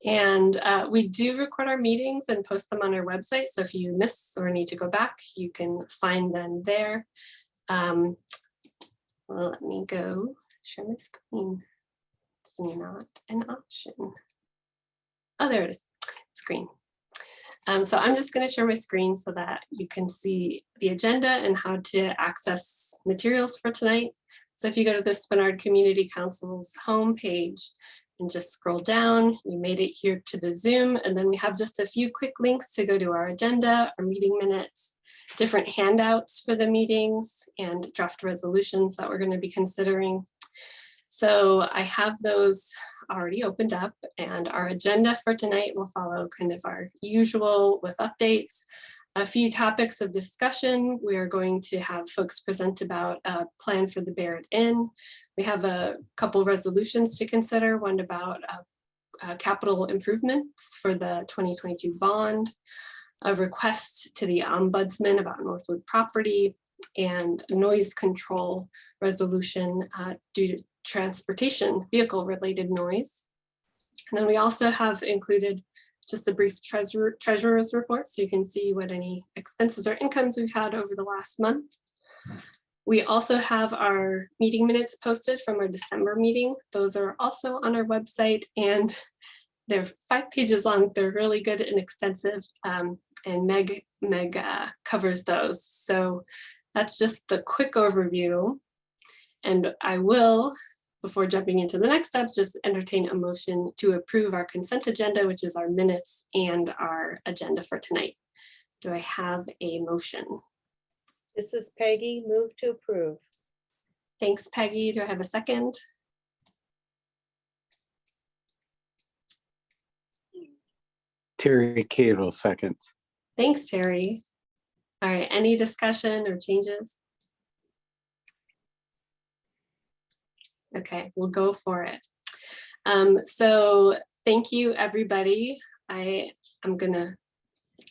And we do record our meetings and post them on our website. So if you miss or need to go back, you can find them there. Well, let me go share my screen. It's not an option. Oh, there it is, screen. So I'm just going to share my screen so that you can see the agenda and how to access materials for tonight. So if you go to the Spenard Community Council's homepage and just scroll down, you made it here to the Zoom, and then we have just a few quick links to go to our agenda, our meeting minutes, different handouts for the meetings, and draft resolutions that we're going to be considering. So I have those already opened up, and our agenda for tonight will follow kind of our usual with updates, a few topics of discussion. We are going to have folks present about a plan for the Barrett Inn. We have a couple resolutions to consider, one about capital improvements for the 2022 bond, a request to the Ombudsman about Northwood property, and noise control resolution due to transportation vehicle related noise. And then we also have included just a brief treasurer's report, so you can see what any expenses or incomes we've had over the last month. We also have our meeting minutes posted from our December meeting. Those are also on our website, and they're 5 pages long. They're really good and extensive, and Meg covers those. So that's just the quick overview. And I will, before jumping into the next steps, just entertain a motion to approve our consent agenda, which is our minutes and our agenda for tonight. Do I have a motion? This is Peggy, move to approve. Thanks, Peggy. Do I have a second? Terry Cato seconds. Thanks, Terry. All right, any discussion or changes? Okay, we'll go for it. So thank you, everybody. I'm gonna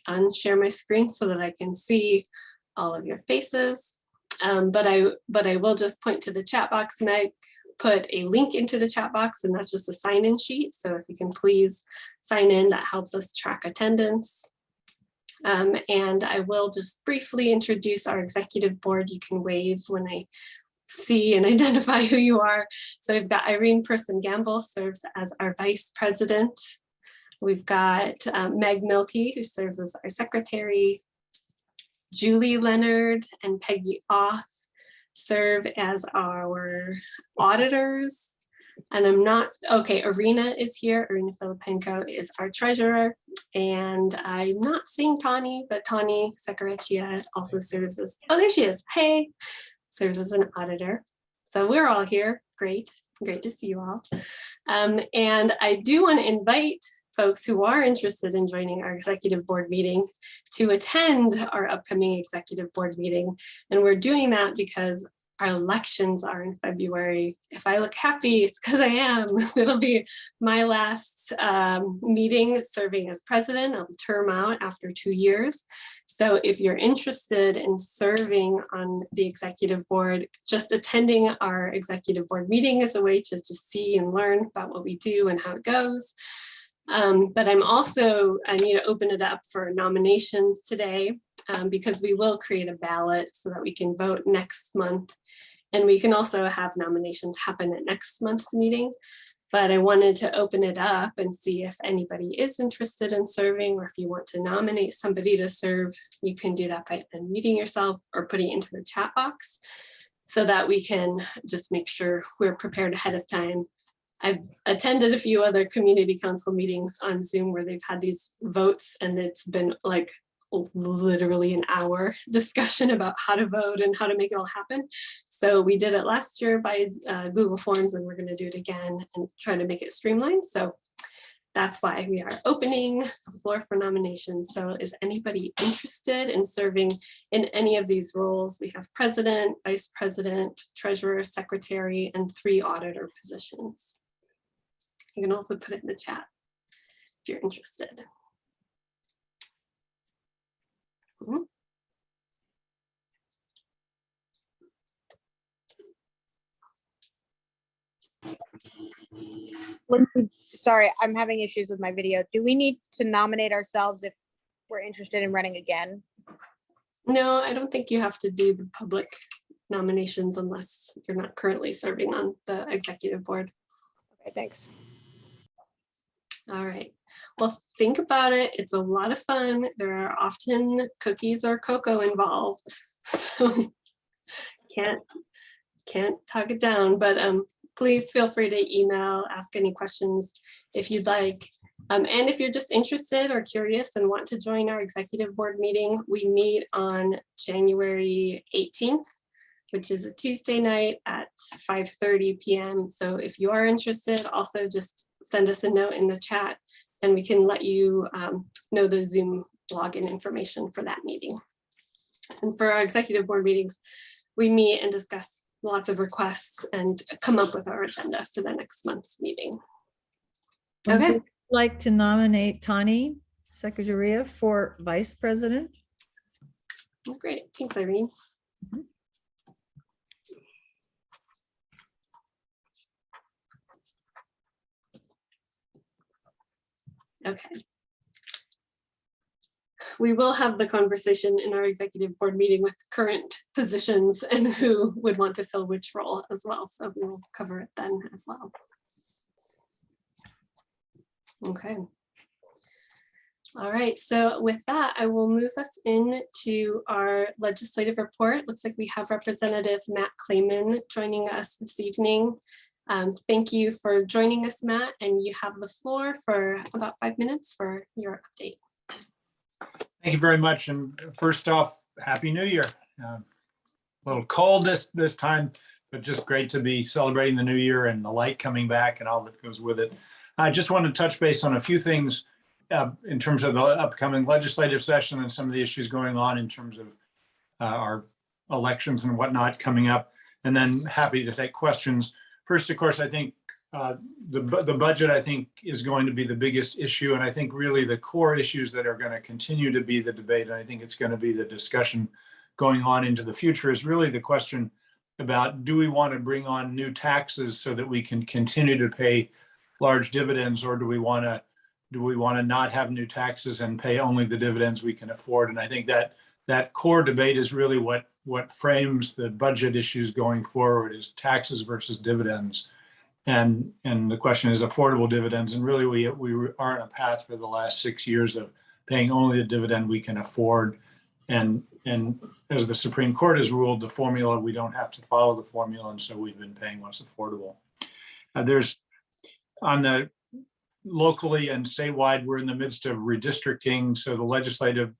unshare my screen so that I can see all of your faces. But I will just point to the chat box. Meg put a link into the chat box, and that's just a sign-in sheet. So if you can please sign in, that helps us track attendance. And I will just briefly introduce our executive board. You can wave when I see and identify who you are. So we've got Irene Person-Gamble serves as our vice president. We've got Meg Milkey, who serves as our secretary. Julie Leonard and Peggy Oth serve as our auditors. And I'm not, okay, Arena is here. Arena Filipenko is our treasurer. And I'm not seeing Tani, but Tani Sakareccia also serves as, oh, there she is. Hey, serves as an auditor. So we're all here. Great to see you all. And I do want to invite folks who are interested in joining our executive board meeting to attend our upcoming executive board meeting. And we're doing that because our elections are in February. If I look happy, it's because I am. It'll be my last meeting serving as president. I'll term out after 2 years. So if you're interested in serving on the executive board, just attending our executive board meeting is a way to just see and learn about what we do and how it goes. But I need to open it up for nominations today because we will create a ballot so that we can vote next month. And we can also have nominations happen at next month's meeting. But I wanted to open it up and see if anybody is interested in serving, or if you want to nominate somebody to serve, you can do that by unmuting yourself or putting it into the chat box so that we can just make sure we're prepared ahead of time. I've attended a few other community council meetings on Zoom where they've had these votes, and it's been like literally an hour discussion about how to vote and how to make it all happen. So we did it last year by Google Forms, and we're going to do it again and try to make it streamlined. So that's why we are opening the floor for nominations. So is anybody interested in serving in any of these roles? We have president, vice president, treasurer, secretary, and 3 auditor positions. You can also put it in the chat if you're interested. Sorry, I'm having issues with my video. Do we need to nominate ourselves if we're interested in running again? No, I don't think you have to do the public nominations unless you're not currently serving on the executive board. Okay, thanks. All right. Well, think about it. It's a lot of fun. There are often cookies or cocoa involved. So can't talk it down, but please feel free to email, ask any questions if you'd like. And if you're just interested or curious and want to join our executive board meeting, we meet on January 18th, which is a Tuesday night at 5:30 p.m. So if you are interested, also just send us a note in the chat and we can let you know the Zoom login information for that meeting. And for our executive board meetings, we meet and discuss lots of requests and come up with our agenda for the next month's meeting. Okay. Would you like to nominate Tani Secretaria for vice president? Great. Thanks, Irene. Okay. We will have the conversation in our executive board meeting with current positions and who would want to fill which role as well. So we will cover it then as well. Okay. All right, so with that, I will move us into our legislative report. Looks like we have Representative Matt Clayman joining us this evening. Thank you for joining us, Matt, and you have the floor for about 5 minutes for your update. Thank you very much. And first off, Happy New Year. A little cold this time, but just great to be celebrating the new year and the light coming back and all that goes with it. I just want to touch base on a few things in terms of the upcoming legislative session and some of the issues going on in terms of our elections and whatnot coming up, and then happy to take questions. First, of course, I think the budget, I think, is going to be the biggest issue. And I think really the core issues that are going to continue to be the debate, and I think it's going to be the discussion going on into the future, is really the question about, do we want to bring on new taxes so that we can continue to pay large dividends, or do we want to not have new taxes and pay only the dividends we can afford? And I think that core debate is really what frames the budget issues going forward, is taxes versus dividends. And the question is affordable dividends. And really we are on a path for the last 6 years of paying only the dividend we can afford. And as the Supreme Court has ruled, the formula, we don't have to follow the formula. And so we've been paying what's affordable. There's on the locally and statewide, we're in the midst of redistricting. So the legislative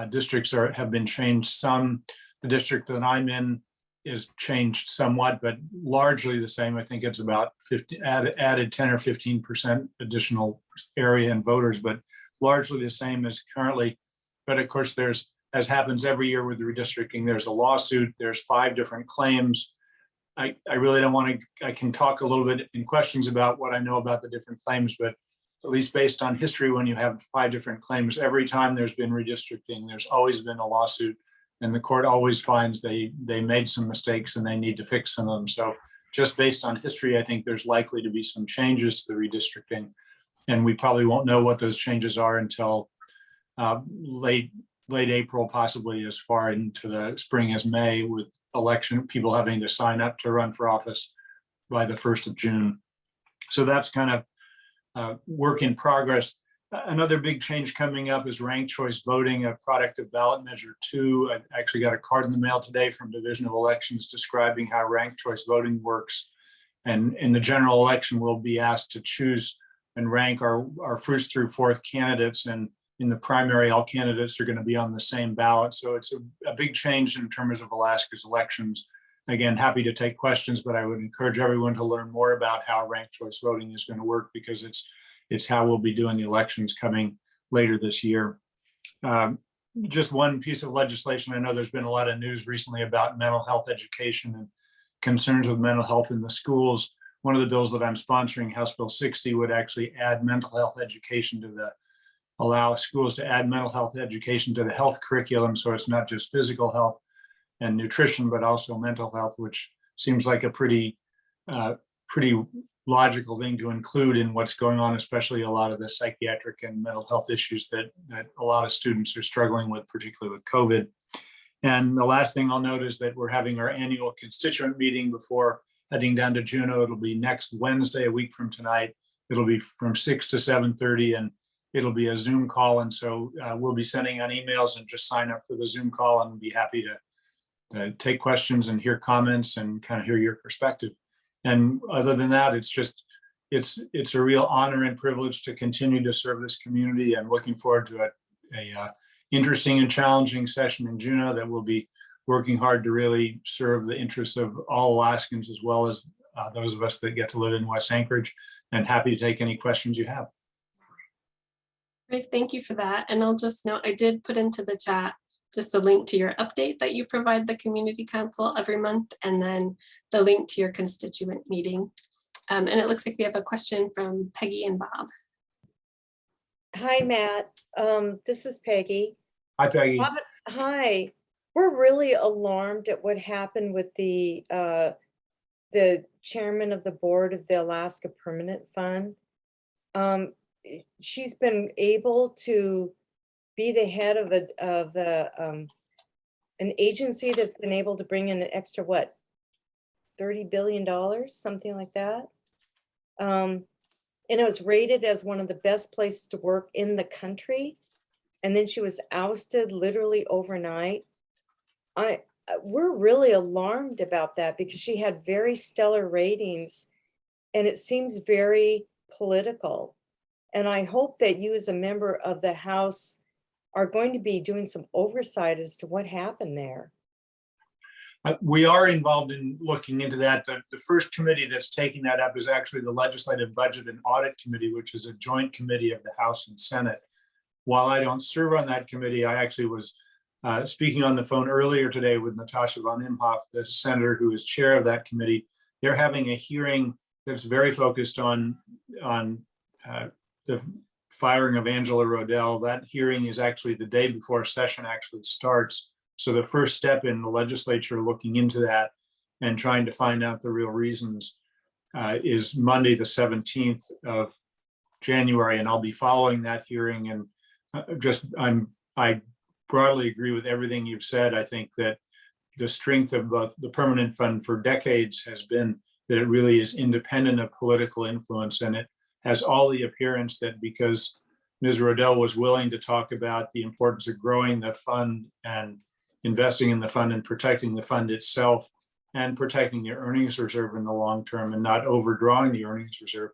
districts have been changed some. The district that I'm in is changed somewhat, but largely the same. I think it's about 50 added 10 or 15% additional area and voters, but largely the same as currently. But of course, there's, as happens every year with the redistricting, there's a lawsuit, there's 5 different claims. I really don't want to, I can talk a little bit in questions about what I know about the different claims, but at least based on history, when you have 5 different claims, every time there's been redistricting, there's always been a lawsuit. And the court always finds they made some mistakes and they need to fix some of them. So just based on history, I think there's likely to be some changes to the redistricting. And we probably won't know what those changes are until late April, possibly as far into the spring as May, with election people having to sign up to run for office by the 1st of June. So that's kind of work in progress. Another big change coming up is ranked choice voting, a product of ballot measure 2. I actually got a card in the mail today from Division of Elections describing how ranked choice voting works. And in the general election, we'll be asked to choose and rank our first through 4th candidates. And in the primary, all candidates are going to be on the same ballot. So it's a big change in terms of Alaska's elections. Again, happy to take questions, but I would encourage everyone to learn more about how ranked choice voting is going to work, because it's how we'll be doing the elections coming later this year. Just one piece of legislation. I know there's been a lot of news recently about mental health education and concerns with mental health in the schools. One of the bills that I'm sponsoring, House Bill 60, would actually add mental health education to allow schools to add mental health education to the health curriculum. So it's not just physical health and nutrition, but also mental health, which seems like a pretty logical thing to include in what's going on, especially a lot of the psychiatric and mental health issues that a lot of students are struggling with, particularly with COVID. And the last thing I'll note is that we're having our annual constituent meeting before heading down to Juneau. It'll be next Wednesday, a week from tonight. It'll be from 6 to 7:30, and it'll be a Zoom call. And so we'll be sending out emails, and just sign up for the Zoom call, and be happy to take questions and hear comments and kind of hear your perspective. And other than that, it's a real honor and privilege to continue to serve this community, and looking forward to a interesting and challenging session in Juneau that will be working hard to really serve the interests of all Alaskans, as well as those of us that get to live in West Anchorage, and happy to take any questions you have. Great, thank you for that. And I'll just note, I did put into the chat just a link to your update that you provide the Community Council every month, and then the link to your constituent meeting. And it looks like we have a question from Peggy and Bob. Hi, Matt. This is Peggy. Hi, Peggy. Hi. We're really alarmed at what happened with the chairman of the board of the Alaska Permanent Fund. She's been able to be the head of an agency that's been able to bring in an extra, what, $30 billion, something like that. And it was rated as one of the best places to work in the country. And then she was ousted literally overnight. We're really alarmed about that, because she had very stellar ratings, and it seems very political. And I hope that you, as a member of the House, are going to be doing some oversight as to what happened there. We are involved in looking into that. The first committee that's taking that up is actually the Legislative Budget and Audit Committee, which is a joint committee of the House and Senate. While I don't serve on that committee, I actually was speaking on the phone earlier today with Natasha von Imhoff, the senator who is chair of that committee. They're having a hearing that's very focused on the firing of Angela Rodell. That hearing is actually the day before session actually starts. So the first step in the legislature looking into that and trying to find out the real reasons is Monday, the 17th of January. And I'll be following that hearing. And I broadly agree with everything you've said. I think that the strength of both the permanent fund for decades has been that it really is independent of political influence. And it has all the appearance that because Ms. Rodell was willing to talk about the importance of growing the fund and investing in the fund and protecting the fund itself and protecting the earnings reserve in the long term and not overdrawing the earnings reserve.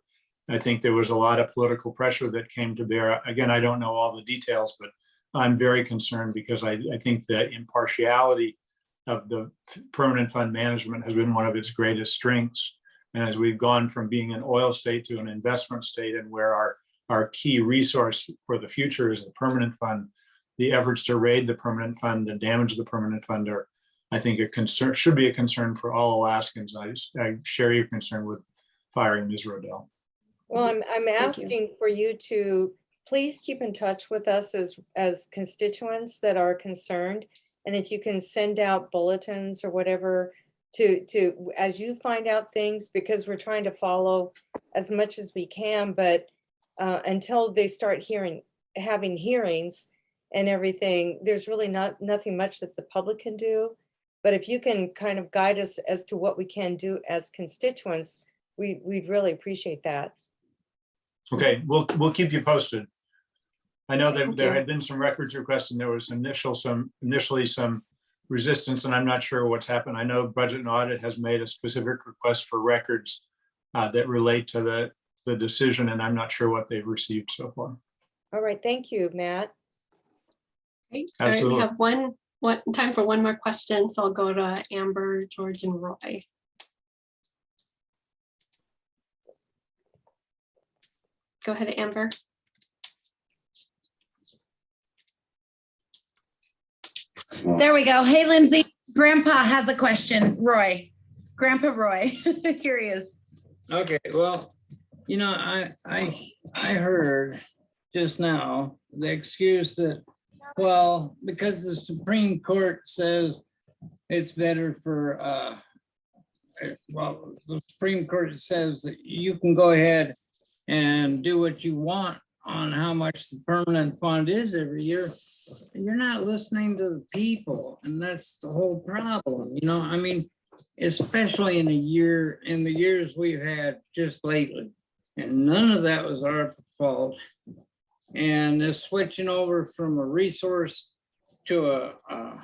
I think there was a lot of political pressure that came to bear. Again, I don't know all the details, but I'm very concerned because I think the impartiality of the permanent fund management has been one of its greatest strengths. And as we've gone from being an oil state to an investment state, and where our key resource for the future is the permanent fund, the efforts to raid the permanent fund and damage the permanent fund are, I think, a concern, should be a concern for all Alaskans. I share your concern with firing Ms. Rodell. Well, I'm asking for you to please keep in touch with us as constituents that are concerned. And if you can send out bulletins or whatever to as you find out things, because we're trying to follow as much as we can, but until they start having hearings and everything, there's really nothing much that the public can do. But if you can kind of guide us as to what we can do as constituents, we'd really appreciate that. Okay, we'll keep you posted. I know that Thank there you. had been some records requests and there was initially some resistance, and I'm not sure what's happened. I know Budget and Audit has made a specific request for records that relate to the decision, and I'm not sure what they've received so far. All right, thank you, Matt. Great. All right, we Absolutely. have one time for one more question, so I'll go to Amber, George, and Roy. Go ahead, Amber. There we go. Hey, Lindsay, Grandpa has a question. Roy, Grandpa Roy, here he is. Okay, well, you know, I heard just now the excuse that, well, because the Supreme Court says it's better for well, the Supreme Court says that you can go ahead and do what you want on how much the permanent fund is every year. You're not listening to the people, and that's the whole problem, you know, I mean, especially in the years we've had just lately. And none of that was our fault. And this switching over from a resource to a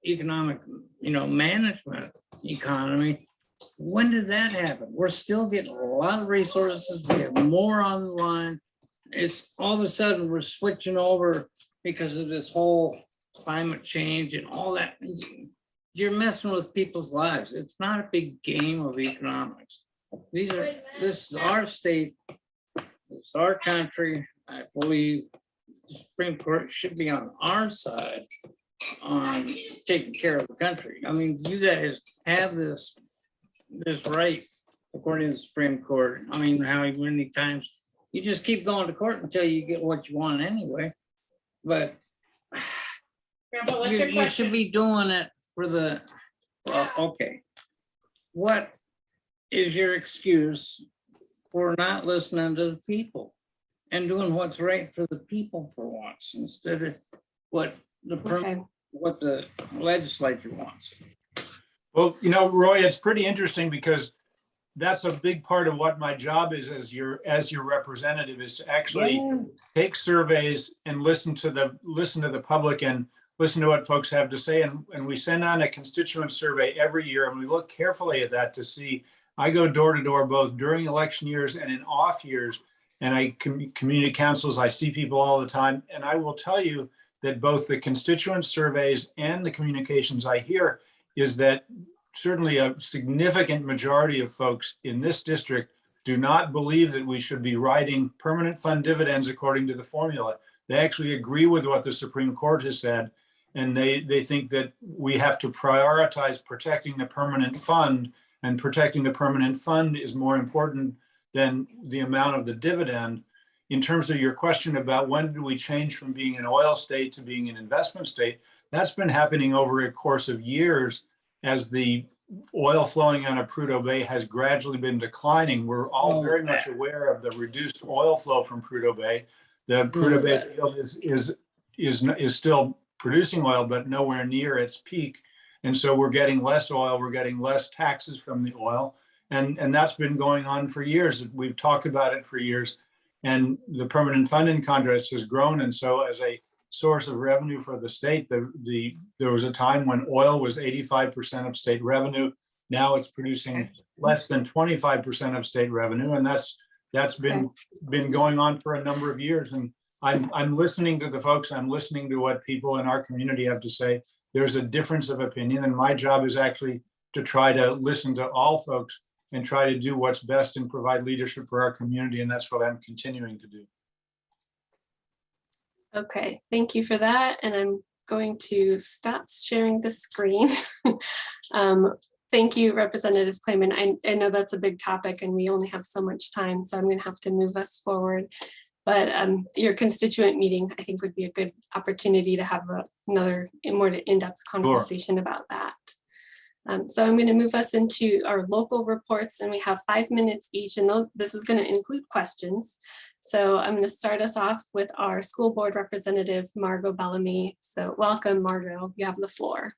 economic, you know, management economy. When did that happen? We're still getting a lot of resources. We have more on the line. It's all of a sudden we're switching over because of this whole climate change and all that. You're messing with people's lives. It's not a big game of economics. This is our state. It's our country. I believe the Supreme Court should be on our side on taking care of the country. I mean, you guys have this right, according to the Supreme Court. I mean, how many times you just keep going to court until you get what you want anyway. But Grandpa, what's your you question? should be doing it for the, well, okay. What is your excuse for not listening to the people and doing what's right for the people for once, instead of what Okay. what the legislature wants? Well, you know, Roy, it's pretty interesting because that's a big part of what my job is as your representative, is to actually take surveys and listen to the public and listen to what folks have to say. And we send on a constituent survey every year, and we look carefully at that to see. I go door to door both during election years and in off years, and I community councils. I see people all the time, and I will tell you that both the constituent surveys and the communications I hear is that certainly a significant majority of folks in this district do not believe that we should be writing permanent fund dividends according to the formula. They actually agree with what the Supreme Court has said, and they think that we have to prioritize protecting the permanent fund, and protecting the permanent fund is more important than the amount of the dividend. In terms of your question about when did we change from being an oil state to being an investment state, that's been happening over a course of years as the oil flowing out of Prudhoe Bay has gradually been declining. We're all very much aware of the reduced oil flow from Prudhoe Bay. The Prudhoe Bay field is still producing oil, but nowhere near its peak. And so we're getting less oil, we're getting less taxes from the oil. And that's been going on for years. We've talked about it for years. And the permanent fund in contrast has grown. And so as a source of revenue for the state, there was a time when oil was 85% of state revenue. Now it's producing less than 25% of state revenue. And that's been going on for a number of years. And I'm listening to the folks, I'm listening to what people in our community have to say. There's a difference of opinion, and my job is actually to try to listen to all folks and try to do what's best and provide leadership for our community. And that's what I'm continuing to do. Okay, thank you for that. And I'm going to stop sharing the screen. Thank you, Representative Clayman. I know that's a big topic and we only have so much time, so I'm going to have to move us forward. But your constituent meeting, I think, would be a good opportunity to have another more in-depth conversation about that. So I'm going to move us into our local reports, and we have 5 minutes each, and this is going to include questions. So I'm going to start us off with our school board representative, Margot Bellamy. So welcome, Margot, you have the floor.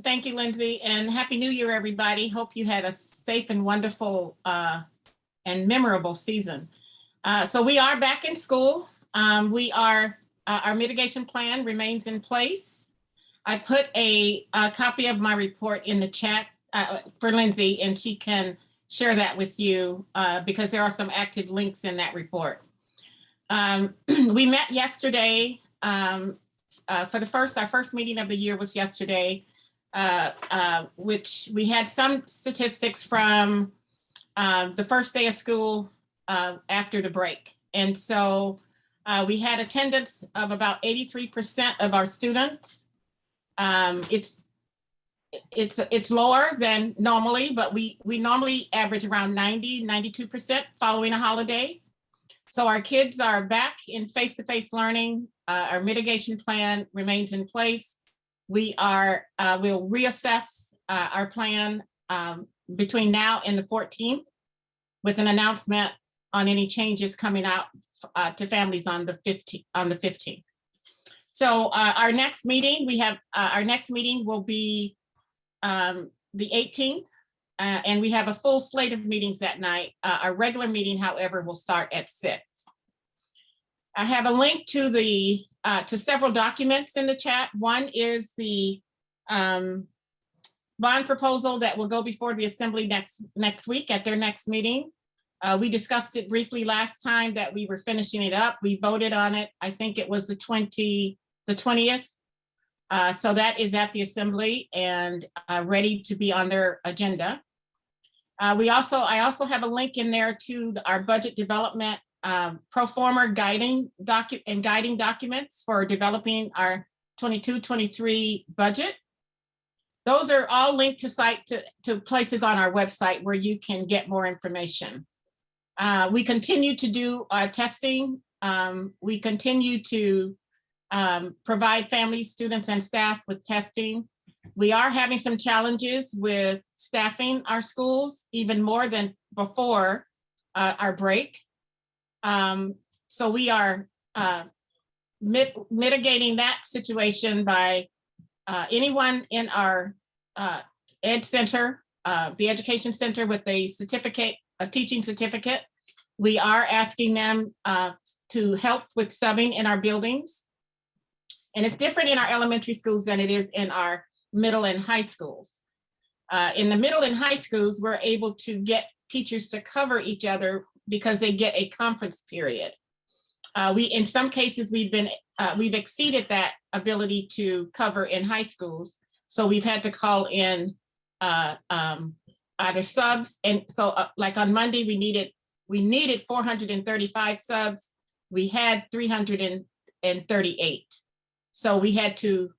Thank you, Lindsay, and Happy New Year, everybody. Hope you had a safe and wonderful and memorable season. So we are back in school. Our mitigation plan remains in place. I put a copy of my report in the chat for Lindsay, and she can share that with you because there are some active links in that report. We met yesterday for our first meeting of the year was yesterday, which we had some statistics from the first day of school after the break. And so we had attendance of about 83% of our students. It's lower than normally, but we normally average around 92% following a holiday. So our kids are back in face-to-face learning. Our mitigation plan remains in place. We'll reassess our plan between now and the 14th with an announcement on any changes coming out to families on the 15th. So our next meeting, our next meeting will be the 18th, and we have a full slate of meetings that night. Our regular meeting, however, will start at 6. I have a link to the to several documents in the chat. One is the bond proposal that will go before the Assembly next week at their next meeting. We discussed it briefly last time that we were finishing it up. We voted on it. I think it was the 20th. So that is at the Assembly and ready to be on their agenda. I also have a link in there to our budget development pro forma guiding documents for developing our 22-23 budget. Those are all linked to places on our website where you can get more information. We continue to do testing. We continue to provide families, students, and staff with testing. We are having some challenges with staffing our schools even more than before our break. So we are mitigating that situation by anyone in our ed center, the education center with a teaching certificate. We are asking them to help with subbing in our buildings. And it's different in our elementary schools than it is in our middle and high schools. In the middle and high schools, we're able to get teachers to cover each other because they get a conference period. In some cases, we've exceeded that ability to cover in high schools. So we've had to call in either subs. And so like on Monday, we needed 435 subs. We had 338. So we had to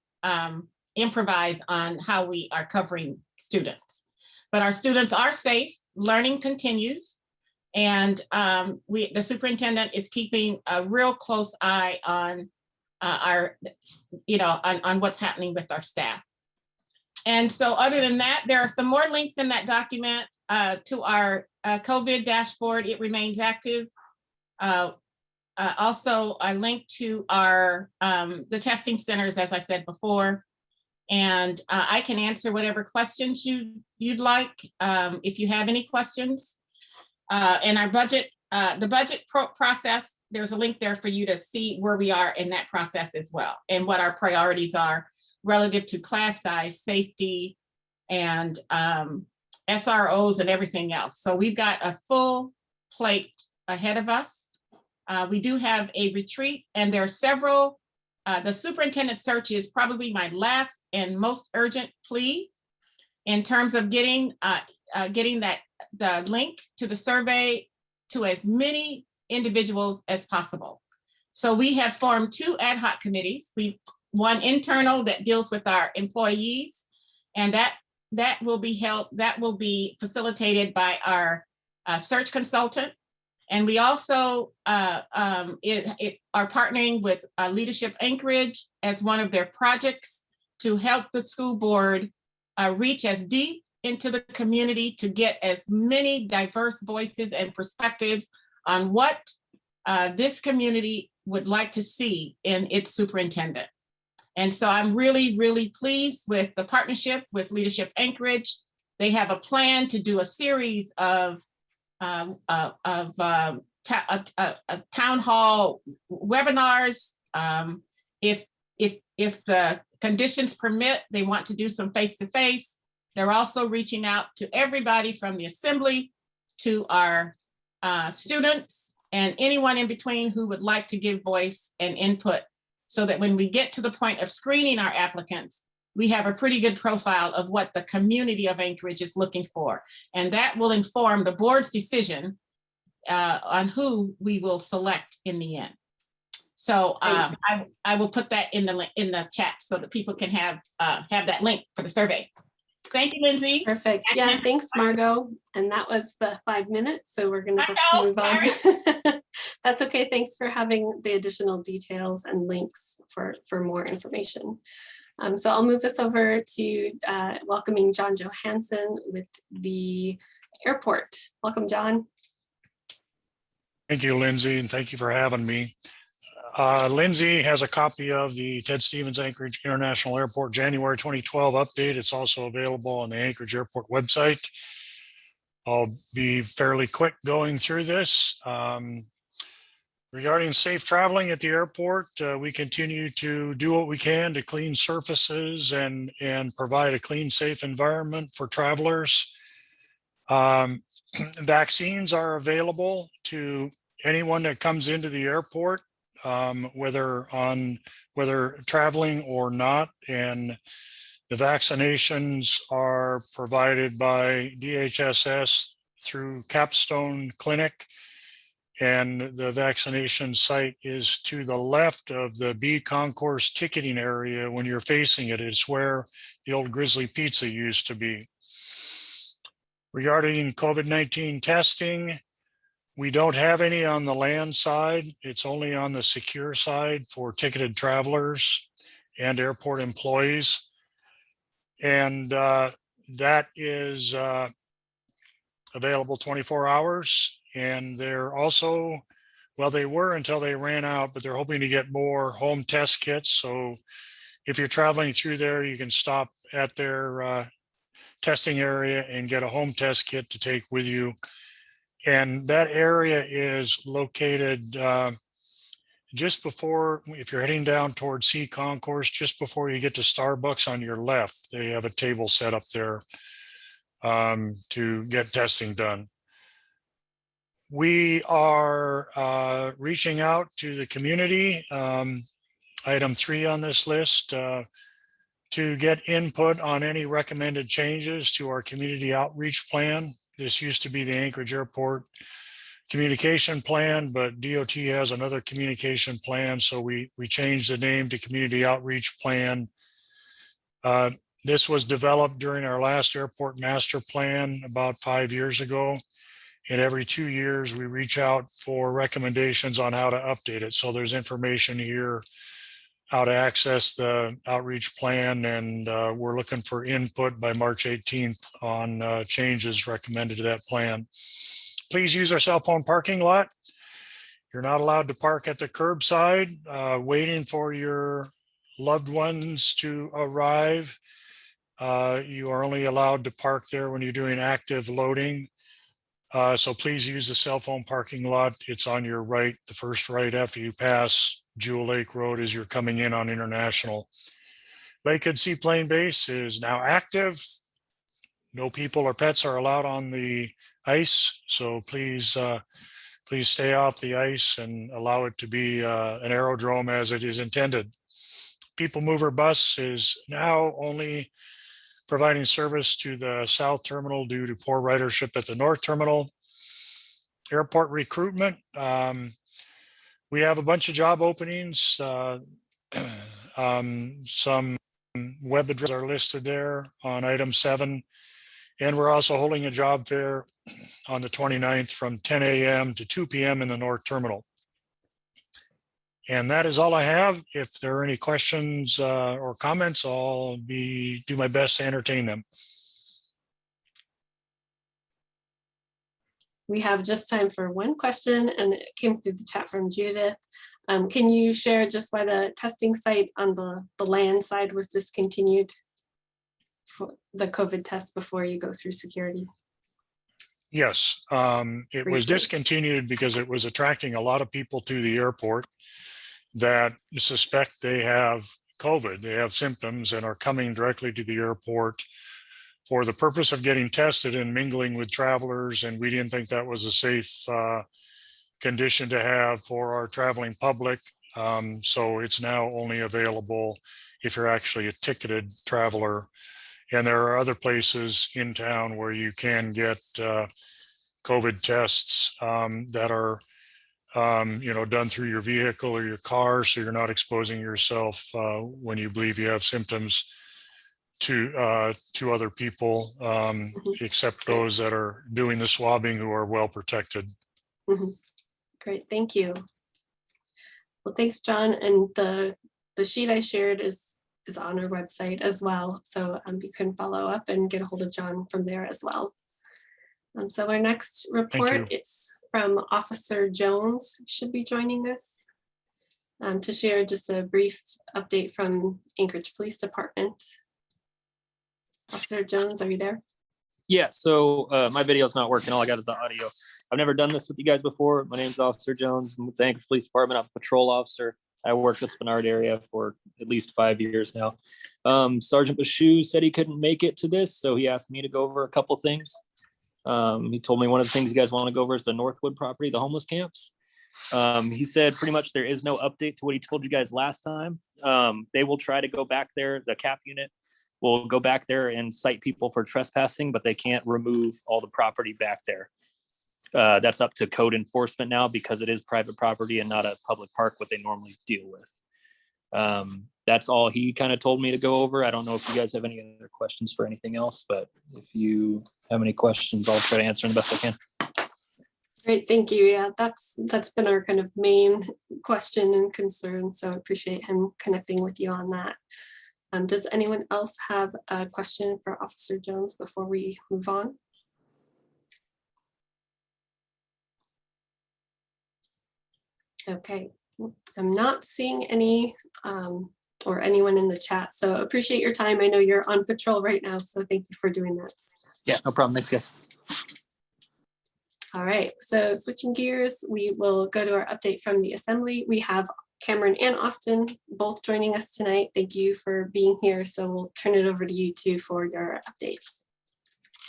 improvise on how we are covering students. But our students are safe, learning continues. And the superintendent is keeping a real close eye on on what's happening with our staff. And so other than that, there are some more links in that document to our COVID dashboard. It remains active. Also a link to our the testing centers, as I said before. And I can answer whatever questions you'd like if you have any questions. And our budget, the budget process, there's a link there for you to see where we are in that process as well, and what our priorities are relative to class size, safety, and SROs and everything else. So we've got a full plate ahead of us. We do have a retreat, and there are several. The superintendent search is probably my last and most urgent plea in terms of getting the link to the survey to as many individuals as possible. So we have formed 2 ad hoc committees. One internal that deals with our employees, and that will be facilitated by our search consultant. And we also are partnering with Leadership Anchorage as one of their projects to help the school board reach as deep into the community to get as many diverse voices and perspectives on what this community would like to see in its superintendent. And so I'm really, really pleased with the partnership with Leadership Anchorage. They have a plan to do a series of town hall webinars. If the conditions permit, they want to do some face-to-face. They're also reaching out to everybody from the assembly to our students and anyone in between who would like to give voice and input, so that when we get to the point of screening our applicants, we have a pretty good profile of what the community of Anchorage is looking for. And that will inform the board's decision on who we will select in the end. So I will put that in the chat so that people can have that link for the survey. Thank you, Lindsay. Perfect. Yeah, thanks, Margot. And that was the 5 minutes. So we're going to move on. That's okay. Thanks for having the additional details and links for more information. So I'll move us over to welcoming John Johansson with the airport. Welcome, John. Thank you, Lindsay, and thank you for having me. Lindsay has a copy of the Ted Stevens Anchorage International Airport January 2012 update. It's also available on the Anchorage Airport website. I'll be fairly quick going through this. Regarding safe traveling at the airport, we continue to do what we can to clean surfaces and provide a clean, safe environment for travelers. Vaccines are available to anyone that comes into the airport, whether traveling or not, and the vaccinations are provided by DHSS through Capstone Clinic, and the vaccination site is to the left of the B concourse ticketing area. When you're facing it, it's where the old Grizzly Pizza used to be. Regarding COVID-19 testing, we don't have any on the land side. It's only on the secure side for ticketed travelers and airport employees. And that is available 24 hours. And they're also, well, they were until they ran out, but they're hoping to get more home test kits. So if you're traveling through there, you can stop at their testing area and get a home test kit to take with you. And that area is located just before, if you're heading down towards C Concourse, just before you get to Starbucks on your left. They have a table set up there to get testing done. We are reaching out to the community, item 3 on this list, to get input on any recommended changes to our community outreach plan. This used to be the Anchorage Airport communication plan, but DOT has another communication plan, so we changed the name to Community Outreach Plan. This was developed during our last airport master plan about 5 years ago. And every 2 years, we reach out for recommendations on how to update it. So there's information here, how to access the outreach plan, and we're looking for input by March 18th on changes recommended to that plan. Please use our cell phone parking lot. You're not allowed to park at the curbside, waiting for your loved ones to arrive. You are only allowed to park there when you're doing active loading. So please use the cell phone parking lot. It's on your right, the first right after you pass Jewel Lake Road as you're coming in on International. Lakehead Seaplane Base is now active. No people or pets are allowed on the ice. So please stay off the ice and allow it to be an aerodrome as it is intended. People Mover Bus is now only providing service to the south terminal due to poor ridership at the north terminal. Airport recruitment. We have a bunch of job openings. Some web addresses are listed there on item 7. And we're also holding a job fair on the 29th from 10 a.m. to 2 p.m. in the north terminal. And that is all I have. If there are any questions or comments, I'll do my best to entertain them. We have just time for one question, and it came through the chat from Judith. Can you share just why the testing site on the land side was discontinued for the COVID test before you go through security? Yes, it was discontinued because it was attracting a lot of people to the airport that suspect they have COVID. They have symptoms and are coming directly to the airport for the purpose of getting tested and mingling with travelers. And we didn't think that was a safe condition to have for our traveling public. So it's now only available if you're actually a ticketed traveler. And there are other places in town where you can get COVID tests that are done through your vehicle or your car, so you're not exposing yourself when you believe you have symptoms to other people, except those that are doing the swabbing who are well protected. Great, thank you. Well, thanks, John. And the sheet I shared is is on our website as well. So you can follow up and get a hold of John from there as well. So our next report, it's from Officer Jones, should be joining us to share just a brief update from Anchorage Police Department. Officer Jones, are you there? Yeah, so my video is not working. All I got is the audio. I've never done this with you guys before. My name is Officer Jones. I'm with the Anchorage Police Department. I'm a patrol officer. I worked the Spenard area for at least 5 years now. Sergeant Bashu said he couldn't make it to this, so he asked me to go over a couple things. He told me one of the things you guys want to go over is the Northwood property, the homeless camps. He said pretty much there is no update to what he told you guys last time. They will try to go back there. The CAP unit will go back there and cite people for trespassing, but they can't remove all the property back there. That's up to code enforcement now because it is private property and not a public park, what they normally deal with. That's all he kind of told me to go over. I don't know if you guys have any other questions for anything else, but if you have any questions, I'll try to answer them the best I can. Great, thank you. Yeah, that's been our kind of main question and concern. So I appreciate him connecting with you on that. Does anyone else have a question for Officer Jones before we move on? Okay, I'm not seeing any or anyone in the chat, so appreciate your time. I know you're on patrol right now, so thank you for doing that. Yeah, no problem. Thanks, guys. All right, so switching gears, we will go to our update from the Assembly. We have Cameron and Austin both joining us tonight. Thank you for being here. So we'll turn it over to you two for your updates.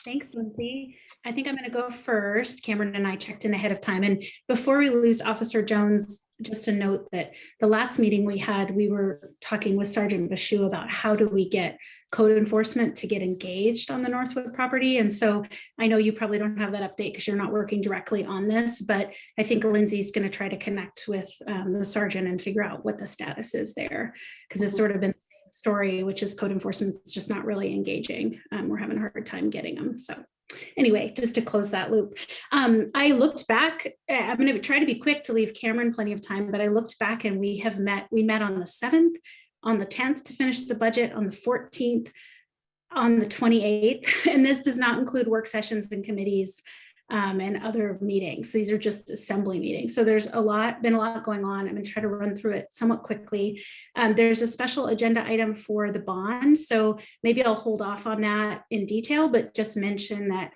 Thanks, Lindsay. I think I'm going to go first. Cameron and I checked in ahead of time. And before we lose Officer Jones, just a note that the last meeting we had, we were talking with Sergeant Bashu about how do we get code enforcement to get engaged on the Northwood property. And so I know you probably don't have that update because you're not working directly on this, but I think Lindsay's going to try to connect with the sergeant and figure out what the status is there, because it's sort of been the story, which is code enforcement is just not really engaging. We're having a hard time getting them. So anyway, just to close that loop, I looked back. I'm going to try to be quick to leave Cameron plenty of time, but I looked back and we met on the 7th, on the 10th to finish the budget, on the 14th, on the 28th, and this does not include work sessions and committees and other meetings. These are just assembly meetings. So there's been a lot going on. I'm going to try to run through it somewhat quickly. There's a special agenda item for the bond. So maybe I'll hold off on that in detail, but just mention that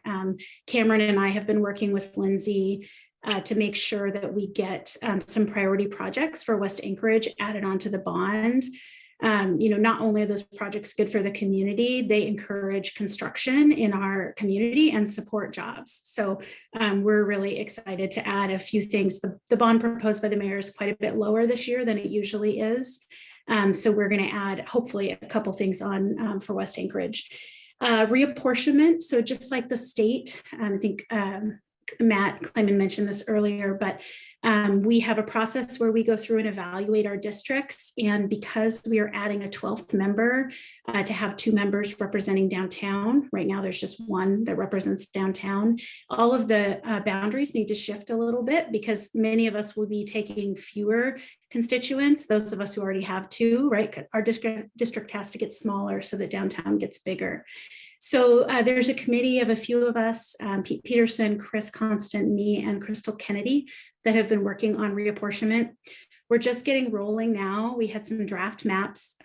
Cameron and I have been working with Lindsay to make sure that we get some priority projects for West Anchorage added onto the bond. Not only are those projects good for the community, they encourage construction in our community and support jobs. So we're really excited to add a few things. The bond proposed by the mayor is quite a bit lower this year than it usually is. So we're going to add hopefully a couple things on for West Anchorage. Reapportionment. So just like the state, I think Matt Clayman mentioned this earlier, but we have a process where we go through and evaluate our districts. And because we are adding a 12th member to have 2 members representing downtown, right now there's just 1 that represents downtown, all of the boundaries need to shift a little bit because many of us will be taking fewer constituents, those of us who already have 2, right? Our district has to get smaller so that downtown gets bigger. So there's a committee of a few of us, Pete Peterson, Chris Constant, me, and Crystal Kennedy, that have been working on reapportionment. We're just getting rolling now. We had some draft maps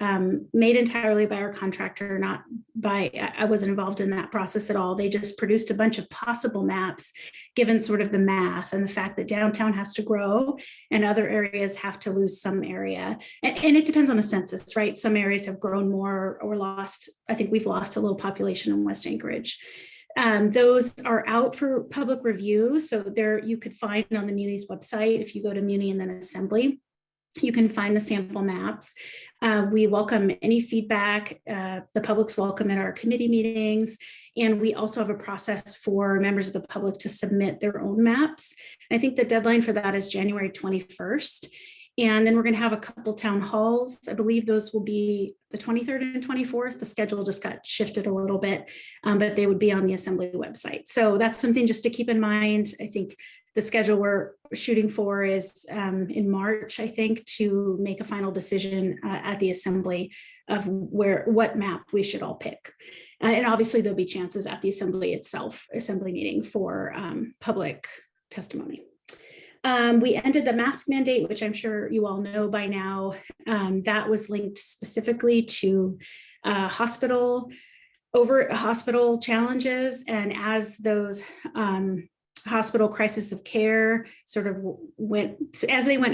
made entirely by our contractor, not by, I wasn't involved in that process at all. They just produced a bunch of possible maps, given sort of the math and the fact that downtown has to grow and other areas have to lose some area. And it depends on the census, right? Some areas have grown more or lost. I think we've lost a little population in West Anchorage. Those are out for public review. So there you could find on the Muni's website, if you go to Muni and then Assembly, you can find the sample maps. We welcome any feedback. The public's welcome at our committee meetings. And we also have a process for members of the public to submit their own maps. I think the deadline for that is January 21st. And then we're going to have a couple town halls. I believe those will be the 23rd and 24th. The schedule just got shifted a little bit, but they would be on the Assembly website. So that's something just to keep in mind. I think the schedule we're shooting for is in March, I think, to make a final decision at the assembly of what map we should all pick. And obviously there'll be chances at the assembly meeting for public testimony. We ended the mask mandate, which I'm sure you all know by now. That was linked specifically to hospital challenges. And as those hospital crisis of care sort of went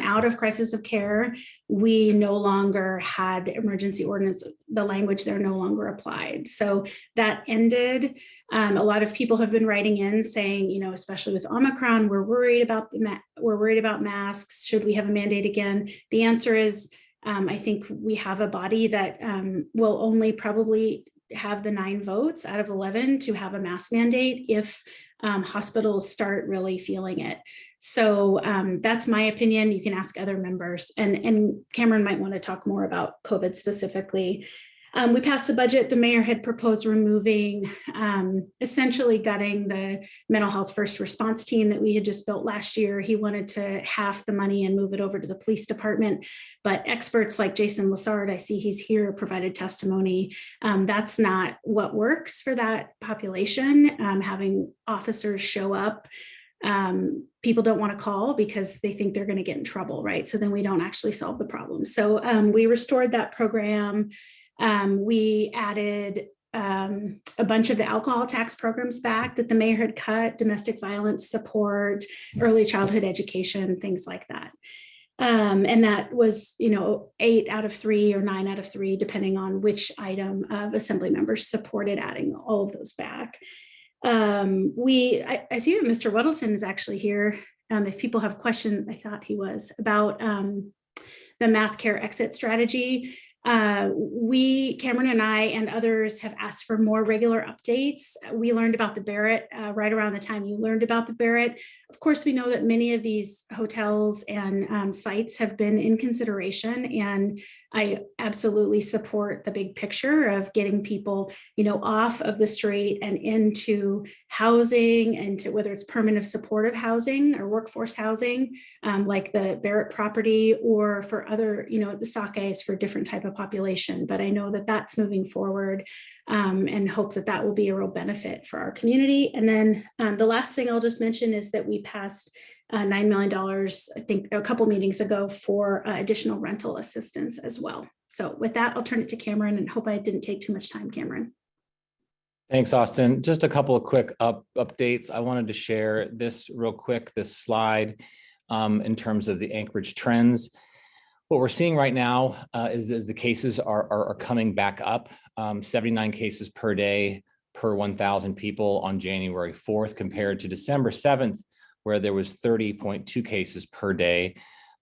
out of crisis of care, we no longer had the emergency ordinance, the language there no longer applied. So that ended. A lot of people have been writing in saying, you know, especially with Omicron, we're worried about masks. Should we have a mandate again? The answer is, I think we have a body that will only probably have the 9 votes out of 11 to have a mask mandate if hospitals start really feeling it. So that's my opinion. You can ask other members, and Cameron might want to talk more about COVID specifically. We passed the budget. The mayor had proposed removing, essentially gutting the mental health first response team that we had just built last year. He wanted to half the money and move it over to the police department. But experts like Jason Lassard, I see he's here, provided testimony. That's not what works for that population. Having officers show up, people don't want to call because they think they're going to get in trouble, right? So then we don't actually solve the problem. So we restored that program. We added a bunch of the alcohol tax programs back that the mayor had cut, domestic violence support, early childhood education, things like that. And that was, you know, 8 out of 3 or 9 out of 3, depending on which item of assembly members supported adding all of those back. I see that Mr. Weddleton is actually here. If people have questions, I thought he was, about the mass care exit strategy. Cameron and I and others have asked for more regular updates. We learned about the Barrett right around the time you learned about the Barrett. Of course, we know that many of these hotels and sites have been in consideration, and I absolutely support the big picture of getting people, you know, off of the street and into housing, and to whether it's permanent supportive housing or workforce housing, like the Barrett property, or for other, you know, the Saque is for a different type of population. But I know that that's moving forward, and hope that that will be a real benefit for our community. And then the last thing I'll just mention is that we passed $9 million, I think a couple meetings ago, for additional rental assistance as well. So with that, I'll turn it to Cameron, and hope I didn't take too much time, Cameron. Thanks, Austin. Just a couple of quick updates. I wanted to share this real quick, this slide in terms of the Anchorage Trends. What we're seeing right now is the cases are coming back up, 79 cases per day per 1,000 people on January 4th, compared to December 7th, where there was 30.2 cases per day.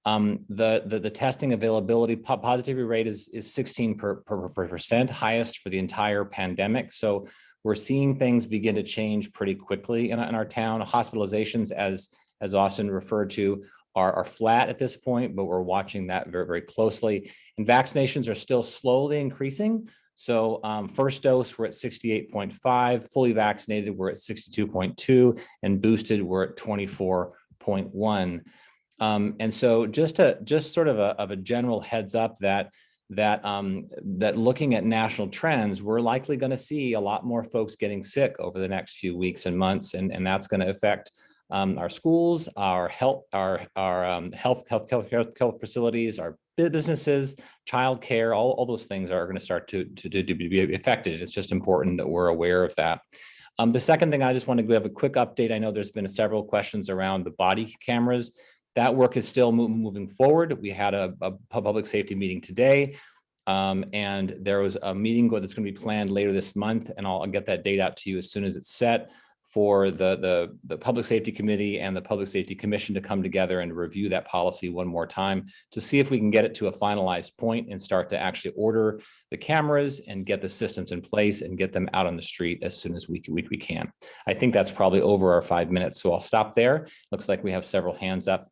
The testing availability positivity rate is 16%, highest for the entire pandemic. So we're seeing things begin to change pretty quickly in our town. Hospitalizations, as Austin referred to, are flat at this point, but we're watching that very, very closely. And vaccinations are still slowly increasing. So first dose, we're at 68.5, fully vaccinated, we're at 62.2, and boosted, we're at 24.1. And so just sort of a general heads up that looking at national trends, we're likely going to see a lot more folks getting sick over the next few weeks and months, and that's going to affect our schools, our health facilities, our businesses, childcare, all those things are going to start to be affected. It's just important that we're aware of that. The second thing, I just want to give a quick update. I know there's been several questions around the body cameras. That work is still moving forward. We had a public safety meeting today, and there was a meeting that's going to be planned later this month, and I'll get that date out to you as soon as it's set, for the Public Safety Committee and the Public Safety Commission to come together and review that policy one more time to see if we can get it to a finalized point and start to actually order the cameras and get the systems in place and get them out on the street as soon as we can. I think that's probably over our 5 minutes, so I'll stop there. Looks like we have several hands up.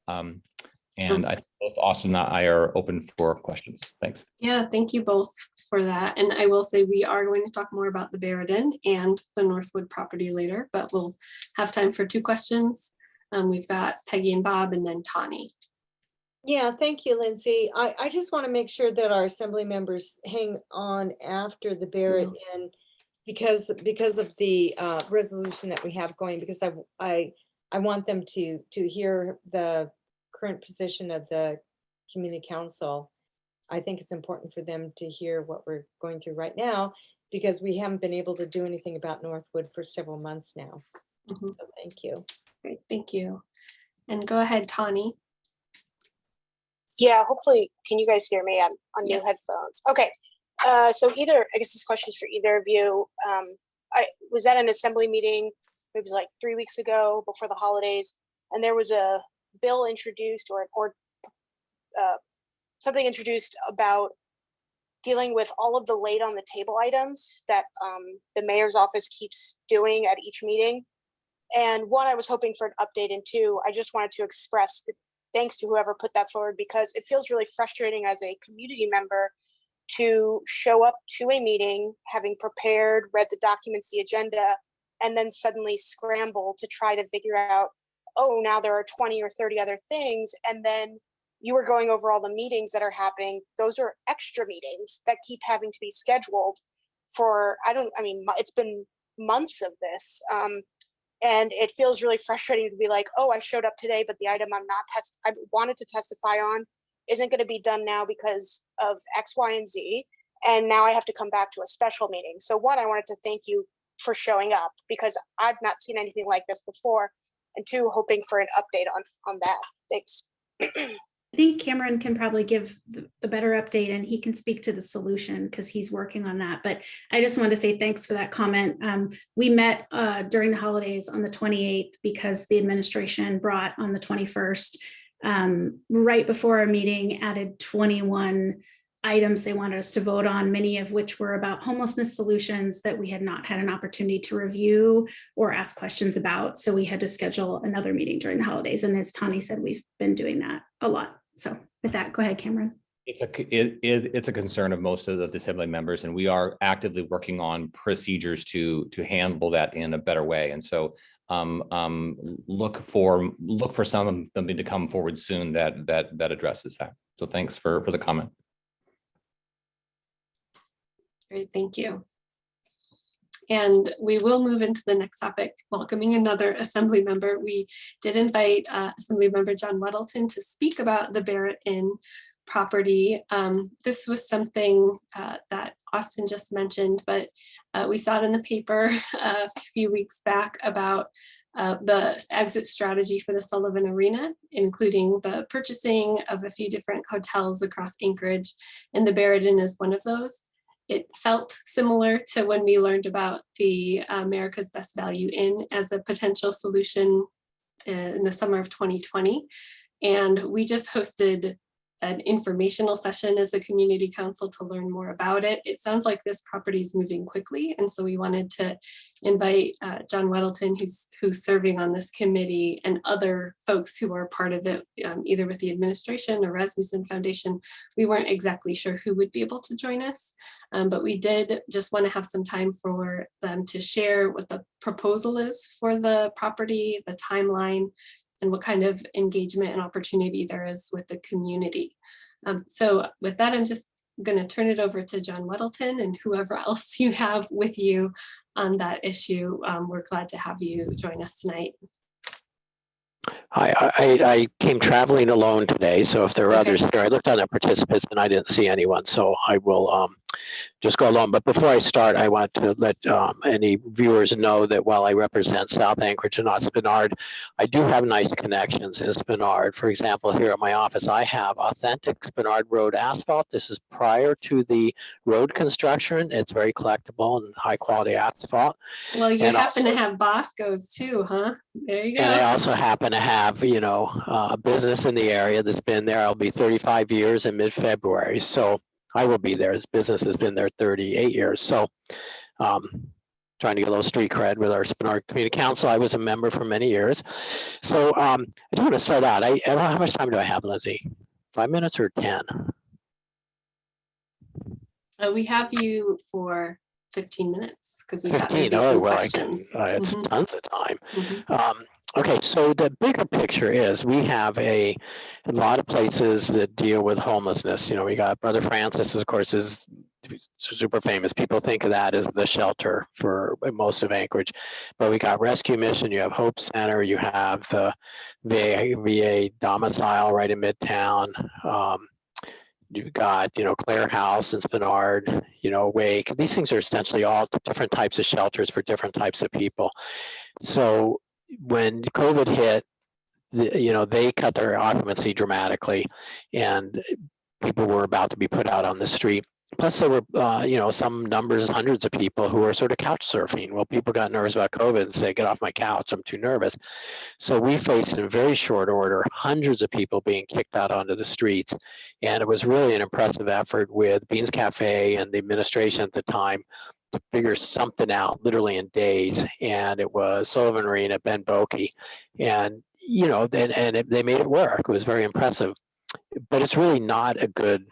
And I think both Austin and I are open for questions. Thanks. Yeah, thank you both for that. And I will say we are going to talk more about the Barrett and the Northwood property later, but we'll have time for 2 questions. We've got Peggy and Bob and then Tawny. Yeah, thank you, Lindsay. I just want to make sure that our assembly members hang on after the Barrett in because of the resolution that we have going, because I want them to hear the current position of the community council. I think it's important for them to hear what we're going through right now, because we haven't been able to do anything about Northwood for several months now. So thank you. Great, thank you. And go ahead, Tawny. Yeah, hopefully, can you guys hear me? I'm on new Yes. headphones. Okay, so I guess this question is for either of you. I was at an assembly meeting, it was like 3 weeks ago before the holidays, and there was a bill introduced or something introduced about dealing with all of the late on the table items that the mayor's office keeps doing at each meeting. And one, I was hoping for an update, and two, I just wanted to express the thanks to whoever put that forward, because it feels really frustrating as a community member to show up to a meeting, having prepared, read the documents, the agenda, and then suddenly scramble to try to figure out, oh, now there are 20 or 30 other things. And then you were going over all the meetings that are happening. Those are extra meetings that keep having to be scheduled for, it's been months of this. And it feels really frustrating to be like, oh, I showed up today, but the item I wanted to testify on isn't going to be done now because of X, Y, and Z. And now I have to come back to a special meeting. So one, I wanted to thank you for showing up, because I've not seen anything like this before. And two, hoping for an update on that. Thanks. I think Cameron can probably give the better update, and he can speak to the solution because he's working on that. But I just wanted to say thanks for that comment. We met during the holidays on the 28th because the administration brought on the 21st, right before our meeting, added 21 items they wanted us to vote on, many of which were about homelessness solutions that we had not had an opportunity to review or ask questions about. So we had to schedule another meeting during the holidays. And as Tawny said, we've been doing that a lot. So with that, go ahead, Cameron. It's a concern of most of the assembly members, and we are actively working on procedures to handle that in a better way. And so look for something to come forward soon that addresses that. So thanks for the comment. Great, thank you. And we will move into the next topic, welcoming another assembly member. We did invite Assembly Member John Weddleton to speak about the Barrett Inn property. This was something that Austin just mentioned, but we saw it in the paper a few weeks back about the exit strategy for the Sullivan Arena, including the purchasing of a few different hotels across Anchorage, and the Barrett Inn is one of those. It felt similar to when we learned about the America's Best Value Inn as a potential solution in the summer of 2020. And we just hosted an informational session as a community council to learn more about it. It sounds like this property is moving quickly. And so we wanted to invite John Weddleton, who's serving on this committee, and other folks who are part of it, either with the administration or Rasmussen Foundation. We weren't exactly sure who would be able to join us, but we did just want to have some time for them to share what the proposal is for the property, the timeline, and what kind of engagement and opportunity there is with the community. So with that, I'm just going to turn it over to John Weddleton and whoever else you have with you on that issue. We're glad to have you join us tonight. I came traveling alone today, so if there are others here, I looked on the participants and I didn't see anyone, so I will just go along. But before I start, I want to let any viewers know that while I represent South Anchorage and not Spenard, I do have nice connections in Spenard. For example, here at my office, I have authentic Spenard Road asphalt. This is prior to the road construction. It's very collectible and high quality asphalt. Well, you happen to have Bosco's too, huh? There you go. And I also happen to have, a business in the area that's been there. I'll be 35 years in mid-February. So I will be there. This business has been there 38 years. So trying to get a little street cred with our Spenard Community Council. I was a member for many years. So I do want to start out. I don't know, how much time do I have, Lindsay? 5 minutes or 10? We have you for 15 minutes because we've got 15. maybe some Oh, well, questions. it's tons of time. Okay, so the bigger picture is we have a lot of places that deal with homelessness. You know, we got Brother Francis, of course, is super famous. People think of that as the shelter for most of Anchorage. But we got Rescue Mission, you have Hope Center, you have the VA domicile right in Midtown. You've got, you know, Clare House and Spenard, you know, Wake. These things are essentially all different types of shelters for different types of people. So when COVID hit, you know, they cut their occupancy dramatically, and people were about to be put out on the street. Plus, there were, you know, some numbers, hundreds of people who were sort of couch surfing. Well, people got nervous about COVID and said, "Get off my couch, I'm too nervous." So we faced in very short order hundreds of people being kicked out onto the streets, and it was really an impressive effort with Beans Cafe and the administration at the time to figure something out literally in days. And it was Sullivan Arena, Ben Bokeh, and you know, they made it work. It was very impressive, but it's really not a good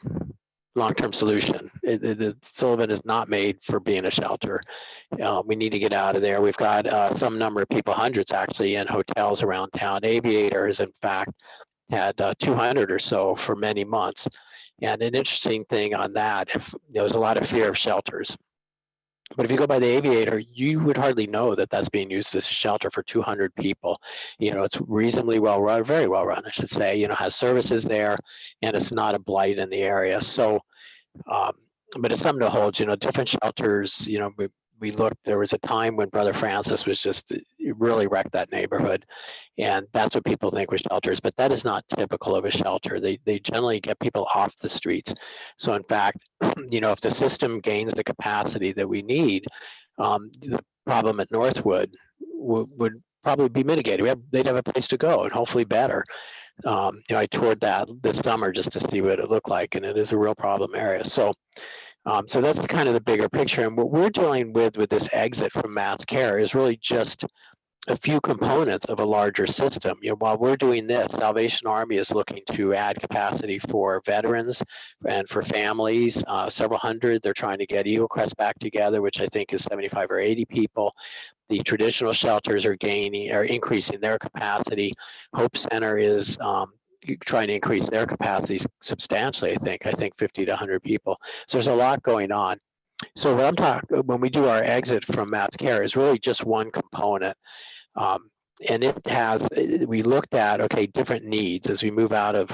long-term solution. Sullivan is not made for being a shelter. We need to get out of there. We've got some number of people, hundreds actually, in hotels around town. Aviator has in fact had 200 or so for many months. And an interesting thing on that, if there was a lot of fear of shelters. But if you go by the Aviator, you would hardly know that that's being used as a shelter for 200 people. You know, it's reasonably well run, very well run, I should say, you know, has services there, and it's not a blight in the area. So, but it's something to hold, you know, different shelters, you know, we looked, there was a time when Brother Francis was just, it really wrecked that neighborhood. And that's what people think with shelters, but that is not typical of a shelter. They generally get people off the streets. So in fact, you know, if the system gains the capacity that we need, the problem at Northwood would probably be mitigated. They'd have a place to go and hopefully better. You know, I toured that this summer just to see what it looked like, and it is a real problem area. So, so that's kind of the bigger picture. And what we're dealing with this exit from mass care is really just a few components of a larger system. You know, while we're doing this, Salvation Army is looking to add capacity for veterans and for families, several hundred. They're trying to get Eagle Crest back together, which I think is 75 or 80 people. The traditional shelters are increasing their capacity. Hope Center is trying to increase their capacities substantially, I think 50 to 100 people. So there's a lot going on. So what I'm talking, when we do our exit from mass care, is really just one component. And it has, we looked at, okay, different needs as we move out of,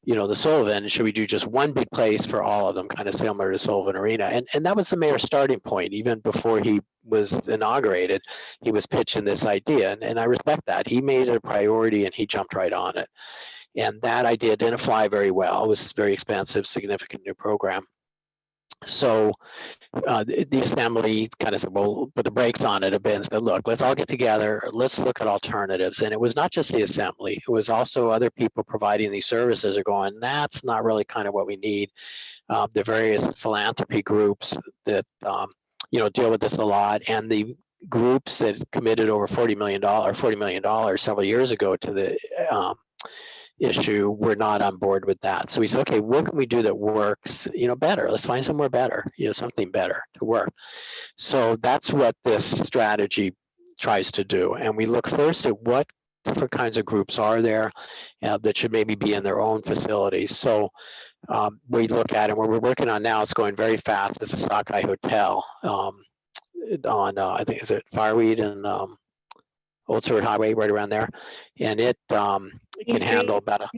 you know, the Sullivan. Should we do just one big place for all of them, kind of similar to Sullivan Arena? And that was the mayor's starting point. Even before he was inaugurated, he was pitching this idea. And I respect that. He made it a priority and he jumped right on it. And that idea didn't fly very well. It was very expensive, significant new program. So the assembly kind of said, well, put the brakes on it a bit and said, look, let's all get together, let's look at alternatives. And it was not just the assembly, it was also other people providing these services are going, that's not really kind of what we need. The various philanthropy groups that, you know, deal with this a lot, and the groups that committed over $40 million several years ago to the issue, we're not on board with that. So we said, okay, what can we do that works, you know, better? Let's find somewhere better, you know, something better to work. So that's what this strategy tries to do. And we look first at what different kinds of groups are there that should maybe be in their own facilities. So we look at it, what we're working on now, it's going very fast, is the Sockeye Hotel on, I think, is it Fireweed and Old Seward Highway, right around there. And it can handle about a,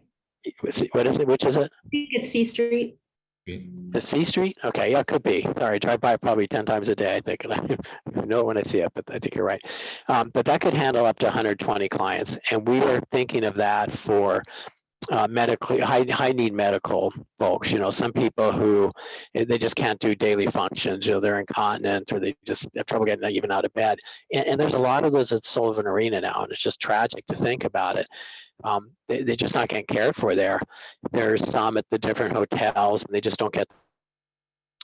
what is it, which is it? I think it's C Street. The C Street? Okay, yeah, it could be. Sorry, I drive by it probably 10 times a day, I think, and I know it when I see it, but I think you're right. But that could handle up to 120 clients. And we are thinking of that for medically high need medical folks. You know, some people who they just can't do daily functions, you know, they're incontinent or they just have trouble getting even out of bed. And there's a lot of those at Sullivan Arena now, and it's just tragic to think about it. They just not getting cared for there. There's some at the different hotels and they just don't get.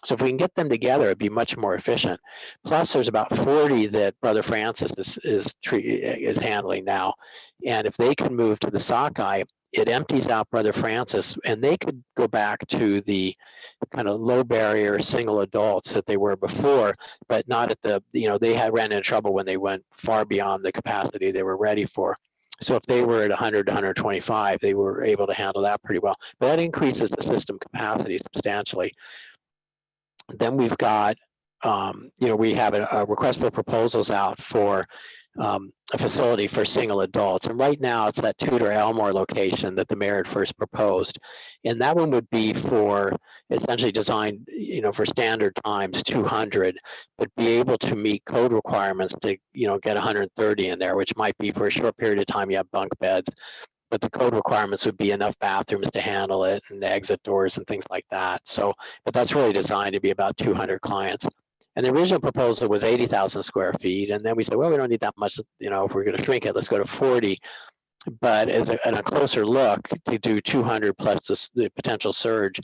So if we can get them together, it'd be much more efficient. Plus, there's about 40 that Brother Francis is handling now. And if they can move to the Sockeye, it empties out Brother Francis, and they could go back to the kind of low barrier single adults that they were before, but not at the, they had ran into trouble when they went far beyond the capacity they were ready for. So if they were at 100 to 125, they were able to handle that pretty well. But that increases the system capacity substantially. Then we've got, we have a request for proposals out for a facility for single adults. And right now it's that Tudor Elmore location that the mayor had first proposed. And that one would be for essentially designed, for standard times 200, but be able to meet code requirements to, get 130 in there, which might be for a short period of time, you have bunk beds, but the code requirements would be enough bathrooms to handle it and exit doors and things like that. So, but that's really designed to be about 200 clients. And the original proposal was 80,000 square feet. And then we said, well, we don't need that much, if we're going to shrink it, let's go to 40. But in a closer look, to do 200 plus the potential surge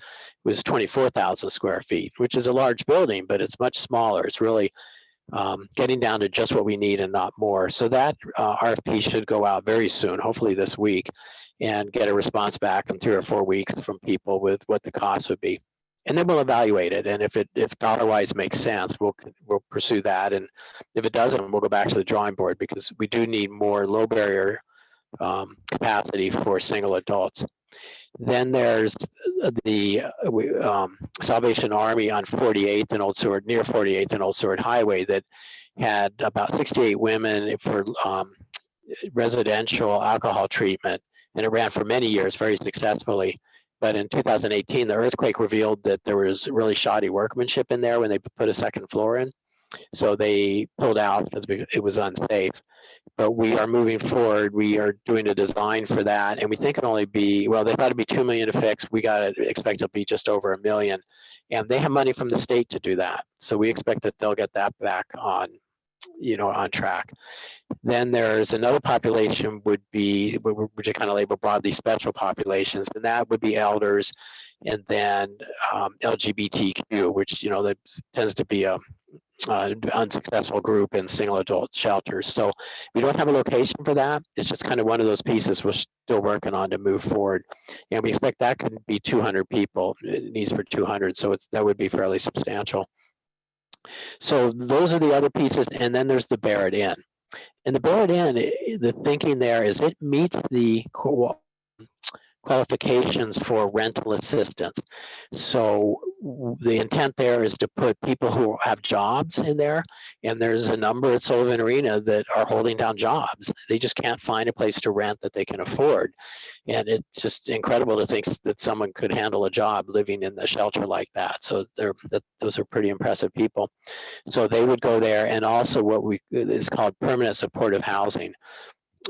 was 24,000 square feet, which is a large building, but it's much smaller. It's really getting down to just what we need and not more. So that RFP should go out very soon, hopefully this week, and get a response back in 3 or 4 weeks from people with what the cost would be. And then we'll evaluate it. And if dollar-wise makes sense, we'll pursue that. And if it doesn't, we'll go back to the drawing board, because we do need more low barrier capacity for single adults. Then there's the Salvation Army on 48th and Old Seward, near 48th and Old Seward Highway, that had about 68 women for residential alcohol treatment. And it ran for many years very successfully. But in 2018, the earthquake revealed that there was really shoddy workmanship in there when they put a second floor in. So they pulled out because it was unsafe. But we are moving forward. We are doing a design for that. And we think it'll only be, well, they thought it'd be $2 million to fix. We got to expect it'll be just over $1 million. And they have money from the state to do that. So we expect that they'll get that back on, on track. Then there's another population would be, which you kind of label broadly special populations, and that would be elders, and then LGBTQ, which, that tends to be a unsuccessful group in single adult shelters. So we don't have a location for that. It's just kind of one of those pieces we're still working on to move forward. And we expect that could be 200 people, it needs for 200. So that would be fairly substantial. So those are the other pieces. And then there's the Barrett Inn. And the Barrett Inn, the thinking there is it meets the qualifications for rental assistance. So the intent there is to put people who have jobs in there, and there's a number at Sullivan Arena that are holding down jobs. They just can't find a place to rent that they can afford. And it's just incredible to think that someone could handle a job living in the shelter like that. So those are pretty impressive people. So they would go there, and also what is called permanent supportive housing,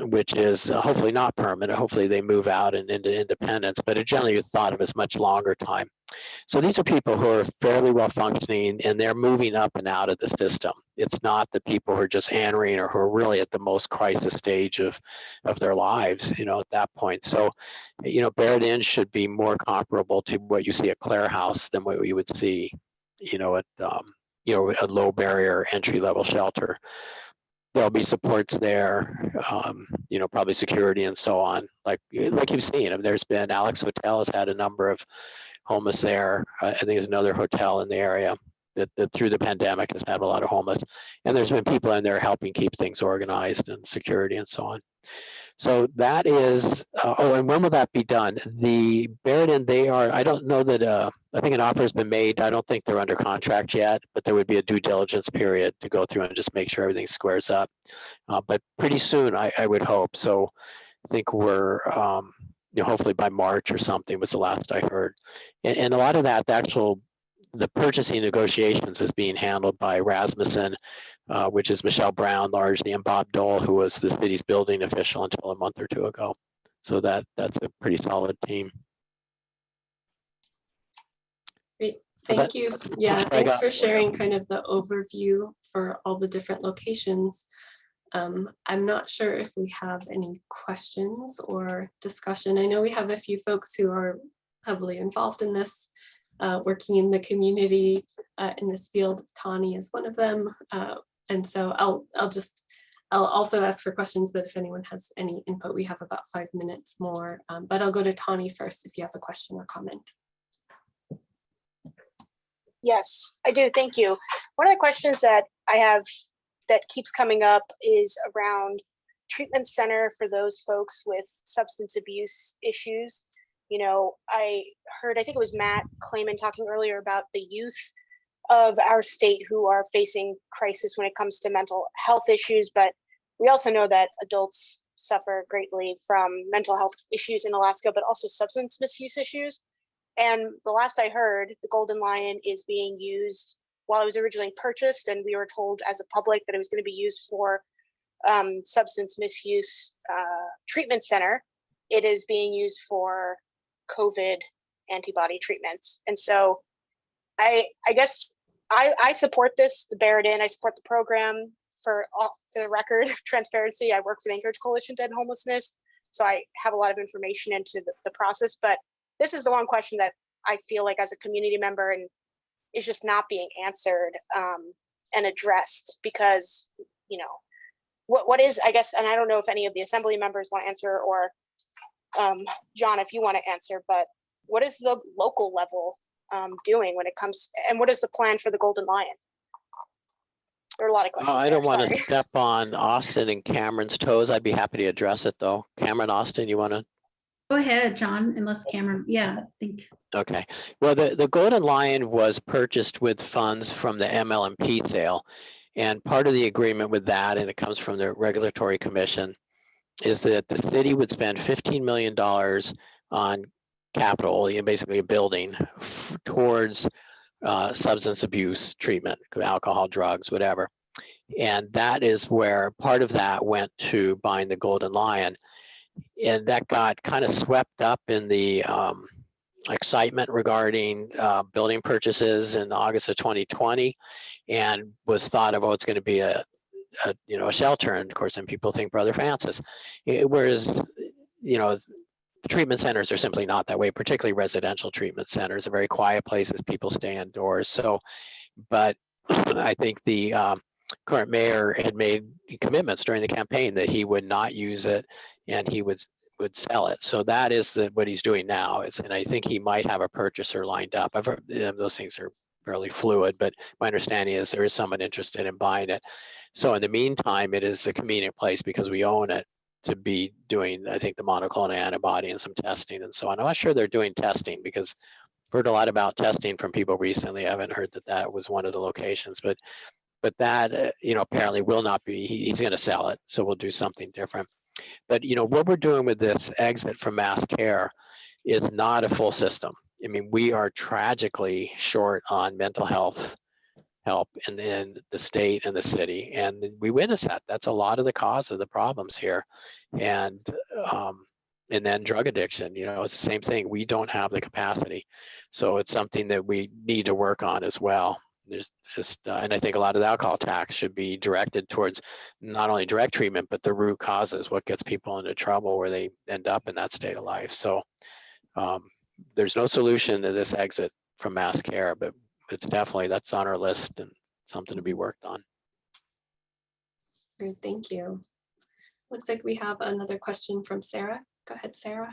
which is hopefully not permanent. Hopefully they move out and into independence, but it generally is thought of as much longer time. So these are people who are fairly well functioning, and they're moving up and out of the system. It's not the people who are just hammering or who are really at the most crisis stage of their lives, at that point. So, Barrett Inn should be more comparable to what you see at Clare House than what you would see, at a low barrier entry level shelter. There'll be supports there, probably security and so on. Like you've seen, there's been Alex Hotel has had a number of homeless there. I think there's another hotel in the area that through the pandemic has had a lot of homeless. And there's been people in there helping keep things organized and security and so on. So that is, and when will that be done? The Barrett Inn, I don't know that, I think an offer has been made. I don't think they're under contract yet, but there would be a due diligence period to go through and just make sure everything squares up. But pretty soon, I would hope. So I think we're, hopefully by March or something was the last I heard. And a lot of that, the purchasing negotiations is being handled by Rasmussen, which is Michelle Brown largely, and Bob Dole, who was the city's building official until a month or two ago. So that's a pretty solid team. Great, thank you. Yeah, thanks for sharing kind of the overview for all the different locations. I'm not sure if we have any questions or discussion. I know we have a few folks who are heavily involved in this, working in the community in this field. Tani is one of them. And so I'll just I'll also ask for questions, but if anyone has any input, we have about 5 minutes more. But I'll go to Tawny first if you have a question or comment. Yes, I do. Thank you. One of the questions that I have that keeps coming up is around treatment center for those folks with substance abuse issues. You know, I think it was Matt Clayman talking earlier about the youth of our state who are facing crisis when it comes to mental health issues, but we also know that adults suffer greatly from mental health issues in Alaska, but also substance misuse issues. And the last I heard, the Golden Lion is being used while it was originally purchased, and we were told as a public that it was going to be used for substance misuse treatment center. It is being used for COVID antibody treatments. And so I guess I support this, the Bear It In. I support the program. For the record, transparency, I work for the Anchorage Coalition to End Homelessness, so I have a lot of information into the process, but this is the one question that I feel like as a community member and is just not being answered and addressed, because, you know, what is, I guess, and I don't know if any of the assembly members want to answer, or John, if you want to answer, but what is the local level doing when it comes, and what is the plan for the Golden Lion? There are a lot of questions. I don't want to step on Austin and Cameron's toes. I'd be happy to address it though. Cameron, Austin, you want to? Go ahead, John, unless Cameron, yeah, I think. Okay. Well, the Golden Lion was purchased with funds from the MLMP sale. And part of the agreement with that, and it comes from the Regulatory Commission, is that the city would spend $15 million on capital, basically a building, towards substance abuse treatment, alcohol, drugs, whatever. And that is where part of that went to buying the Golden Lion. And that got kind of swept up in the excitement regarding building purchases in August of 2020, and was thought of, oh, it's going to be a shelter. And of course, then people think Brother Francis. Whereas, you know, treatment centers are simply not that way, particularly residential treatment centers are very quiet places. People stay indoors. So, but I think the current mayor had made commitments during the campaign that he would not use it and he would sell it. So that is what he's doing now. And I think he might have a purchaser lined up. I've heard those things are fairly fluid, but my understanding is there is someone interested in buying it. So in the meantime, it is a convenient place because we own it to be doing, I think, the monoclonal antibody and some testing and so on. I'm not sure they're doing testing because I've heard a lot about testing from people recently. I haven't heard that was one of the locations, but that, apparently will not be, he's going to sell it. So we'll do something different. But, what we're doing with this exit from mass care is not a full system. I mean, we are tragically short on mental health help in the state and the city, and we witness that. That's a lot of the cause of the problems here. And then drug addiction, it's the same thing. We don't have the capacity. So it's something that we need to work on as well. There's just, and I think a lot of the alcohol tax should be directed towards not only direct treatment, but the root causes, what gets people into trouble where they end up in that state of life. So there's no solution to this exit from mass care, but it's definitely, that's on our list and something to be worked on. Great, thank you. Looks like we have another question from Sarah. Go ahead, Sarah.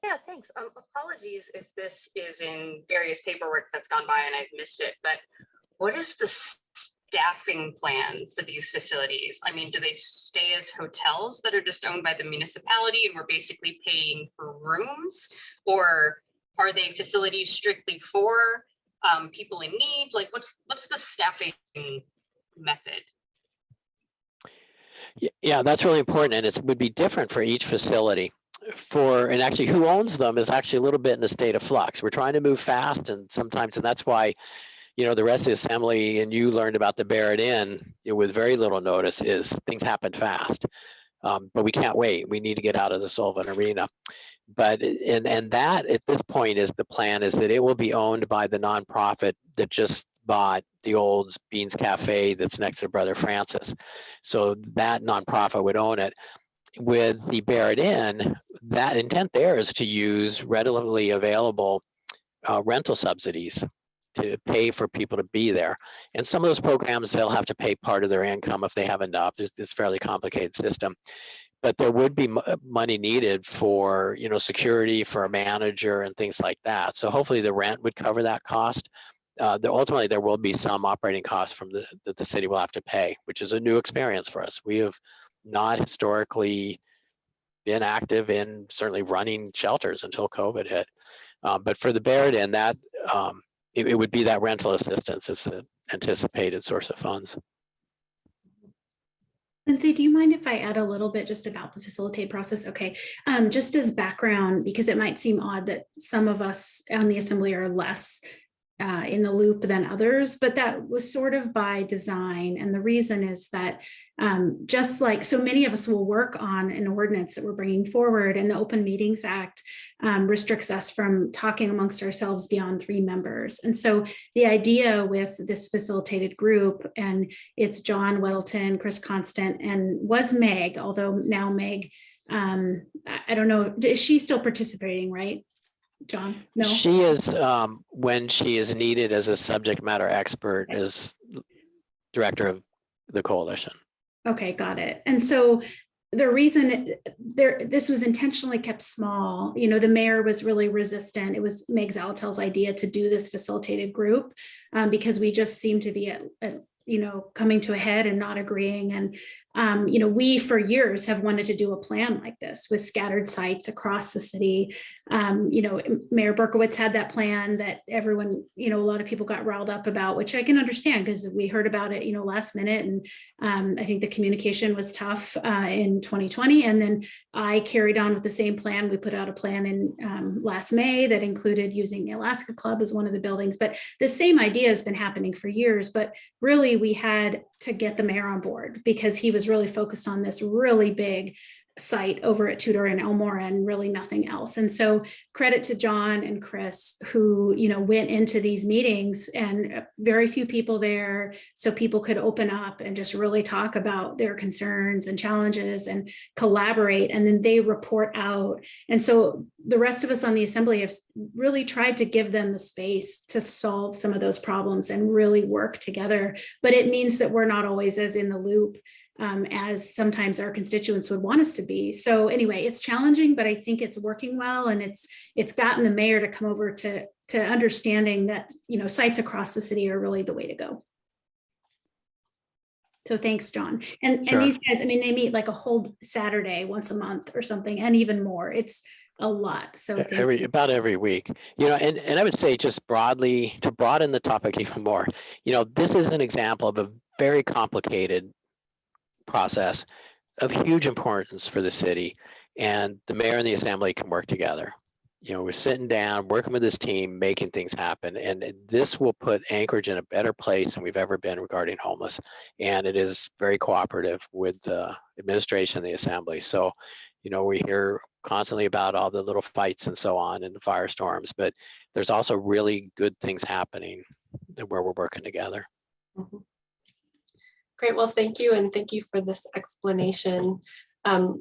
Yeah, thanks. Apologies if this is in various paperwork that's gone by and I've missed it, but what is the staffing plan for these facilities? I mean, do they stay as hotels that are just owned by the municipality and we're basically paying for rooms? Or are they facilities strictly for people in need? Like, what's the staffing method? Yeah, that's really important, and it would be different for each facility. And actually who owns them is actually a little bit in a state of flux. We're trying to move fast, and sometimes, and that's why, the rest of the assembly and you learned about the Bear It In with very little notice is things happen fast. But we can't wait. We need to get out of the Sullivan arena. But and that at this point is the plan, is that it will be owned by the nonprofit that just bought the old Beans Cafe that's next to Brother Francis. So that nonprofit would own it. With the Bear It In, that intent there is to use readily available rental subsidies to pay for people to be there. And some of those programs, they'll have to pay part of their income if they have enough. There's this fairly complicated system. But there would be money needed for, you know, security, for a manager and things like that. So hopefully the rent would cover that cost. Ultimately, there will be some operating costs from that the city will have to pay, which is a new experience for us. We have not historically been active in certainly running shelters until COVID hit. But for the Barrett Inn, that it would be that rental assistance as the anticipated source of funds. Lindsay, do you mind if I add a little bit just about the facilitate process? Okay, just as background, because it might seem odd that some of us on the assembly are less in the loop than others, but that was sort of by design. And the reason is that just like so many of us will work on an ordinance that we're bringing forward, and the Open Meetings Act restricts us from talking amongst ourselves beyond 3 members. And so the idea with this facilitated group, and it's John Weddleton, Chris Constant, and was Meg, although now Meg, I don't know, is she still participating, right? John? No. She is, when she is needed as a subject matter expert, as director of the coalition. Okay, got it. And so the reason this was intentionally kept small, you know, the mayor was really resistant. It was Meg Zalatel's idea to do this facilitated group because we just seemed to be at you know, coming to a head and not agreeing. And, you know, we for years have wanted to do a plan like this with scattered sites across the city. You know, Mayor Berkowitz had that plan that everyone, you know, a lot of people got riled up about, which I can understand because we heard about it, you know, last minute. And I think the communication was tough in 2020. And then I carried on with the same plan. We put out a plan in last May that included using the Alaska Club as one of the buildings. But the same idea has been happening for years. But really, we had to get the mayor on board because he was really focused on this really big site over at Tudor and Elmore and really nothing else. And so credit to John and Chris, who, you know, went into these meetings and very few people there, so people could open up and just really talk about their concerns and challenges and collaborate. And then they report out. And so the rest of us on the assembly have really tried to give them the space to solve some of those problems and really work together. But it means that we're not always as in the loop as sometimes our constituents would want us to be. So anyway, it's challenging, but I think it's working well, and it's gotten the mayor to come over to understanding that, you know, sites across the city are really the way to go. So thanks, John. And Sure. And these guys, I mean, they meet like a whole Saturday once a month or something, and even more. It's a lot. So About every week, you know, and I would say just broadly, to broaden the topic even more, you know, this is an example of a very complicated process of huge importance for the city, and the mayor and the assembly can work together. You know, we're sitting down, working with this team, making things happen, and this will put Anchorage in a better place than we've ever been regarding homeless. And it is very cooperative with the administration and the assembly. So, you know, we hear constantly about all the little fights and so on and the firestorms, but there's also really good things happening where we're working together. Mm-hmm. Great, well, thank you, and thank you for this explanation.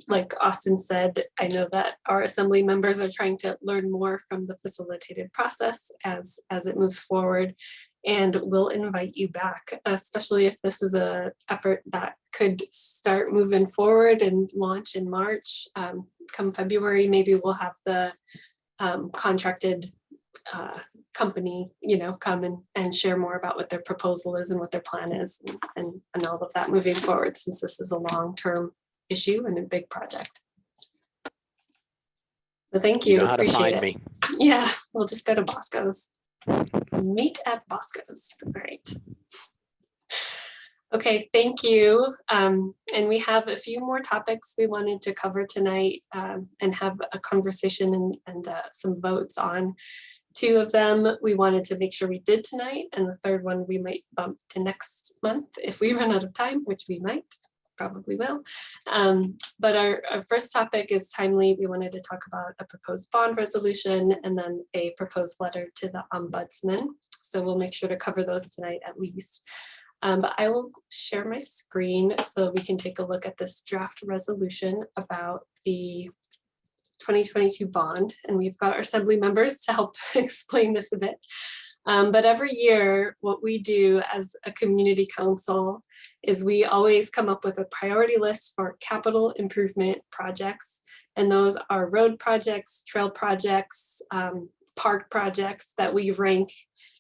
Like Austin said, I know that our assembly members are trying to learn more from the facilitated process as it moves forward, and we'll invite you back, especially if this is an effort that could start moving forward and launch in March. Come February, maybe we'll have the contracted company, you know, come and share more about what their proposal is and what their plan is, and all of that moving forward, since this is a long-term issue and a big project. So thank you. You know how to Appreciate find it. me. Yeah, we'll just go to Bosco's. Meet at Bosco's. All right. Okay, thank you. And we have a few more topics we wanted to cover tonight and have a conversation and some votes on. 2 of them we wanted to make sure we did tonight, and the third one we might bump to next month if we run out of time, which we might, probably will. But our first topic is timely. We wanted to talk about a proposed bond resolution and then a proposed letter to the Ombudsman. So we'll make sure to cover those tonight at least. But I will share my screen so we can take a look at this draft resolution about the 2022 bond, and we've got our assembly members to help explain this a bit. But every year, what we do as a community council is we always come up with a priority list for capital improvement projects. And those are road projects, trail projects, park projects that we rank.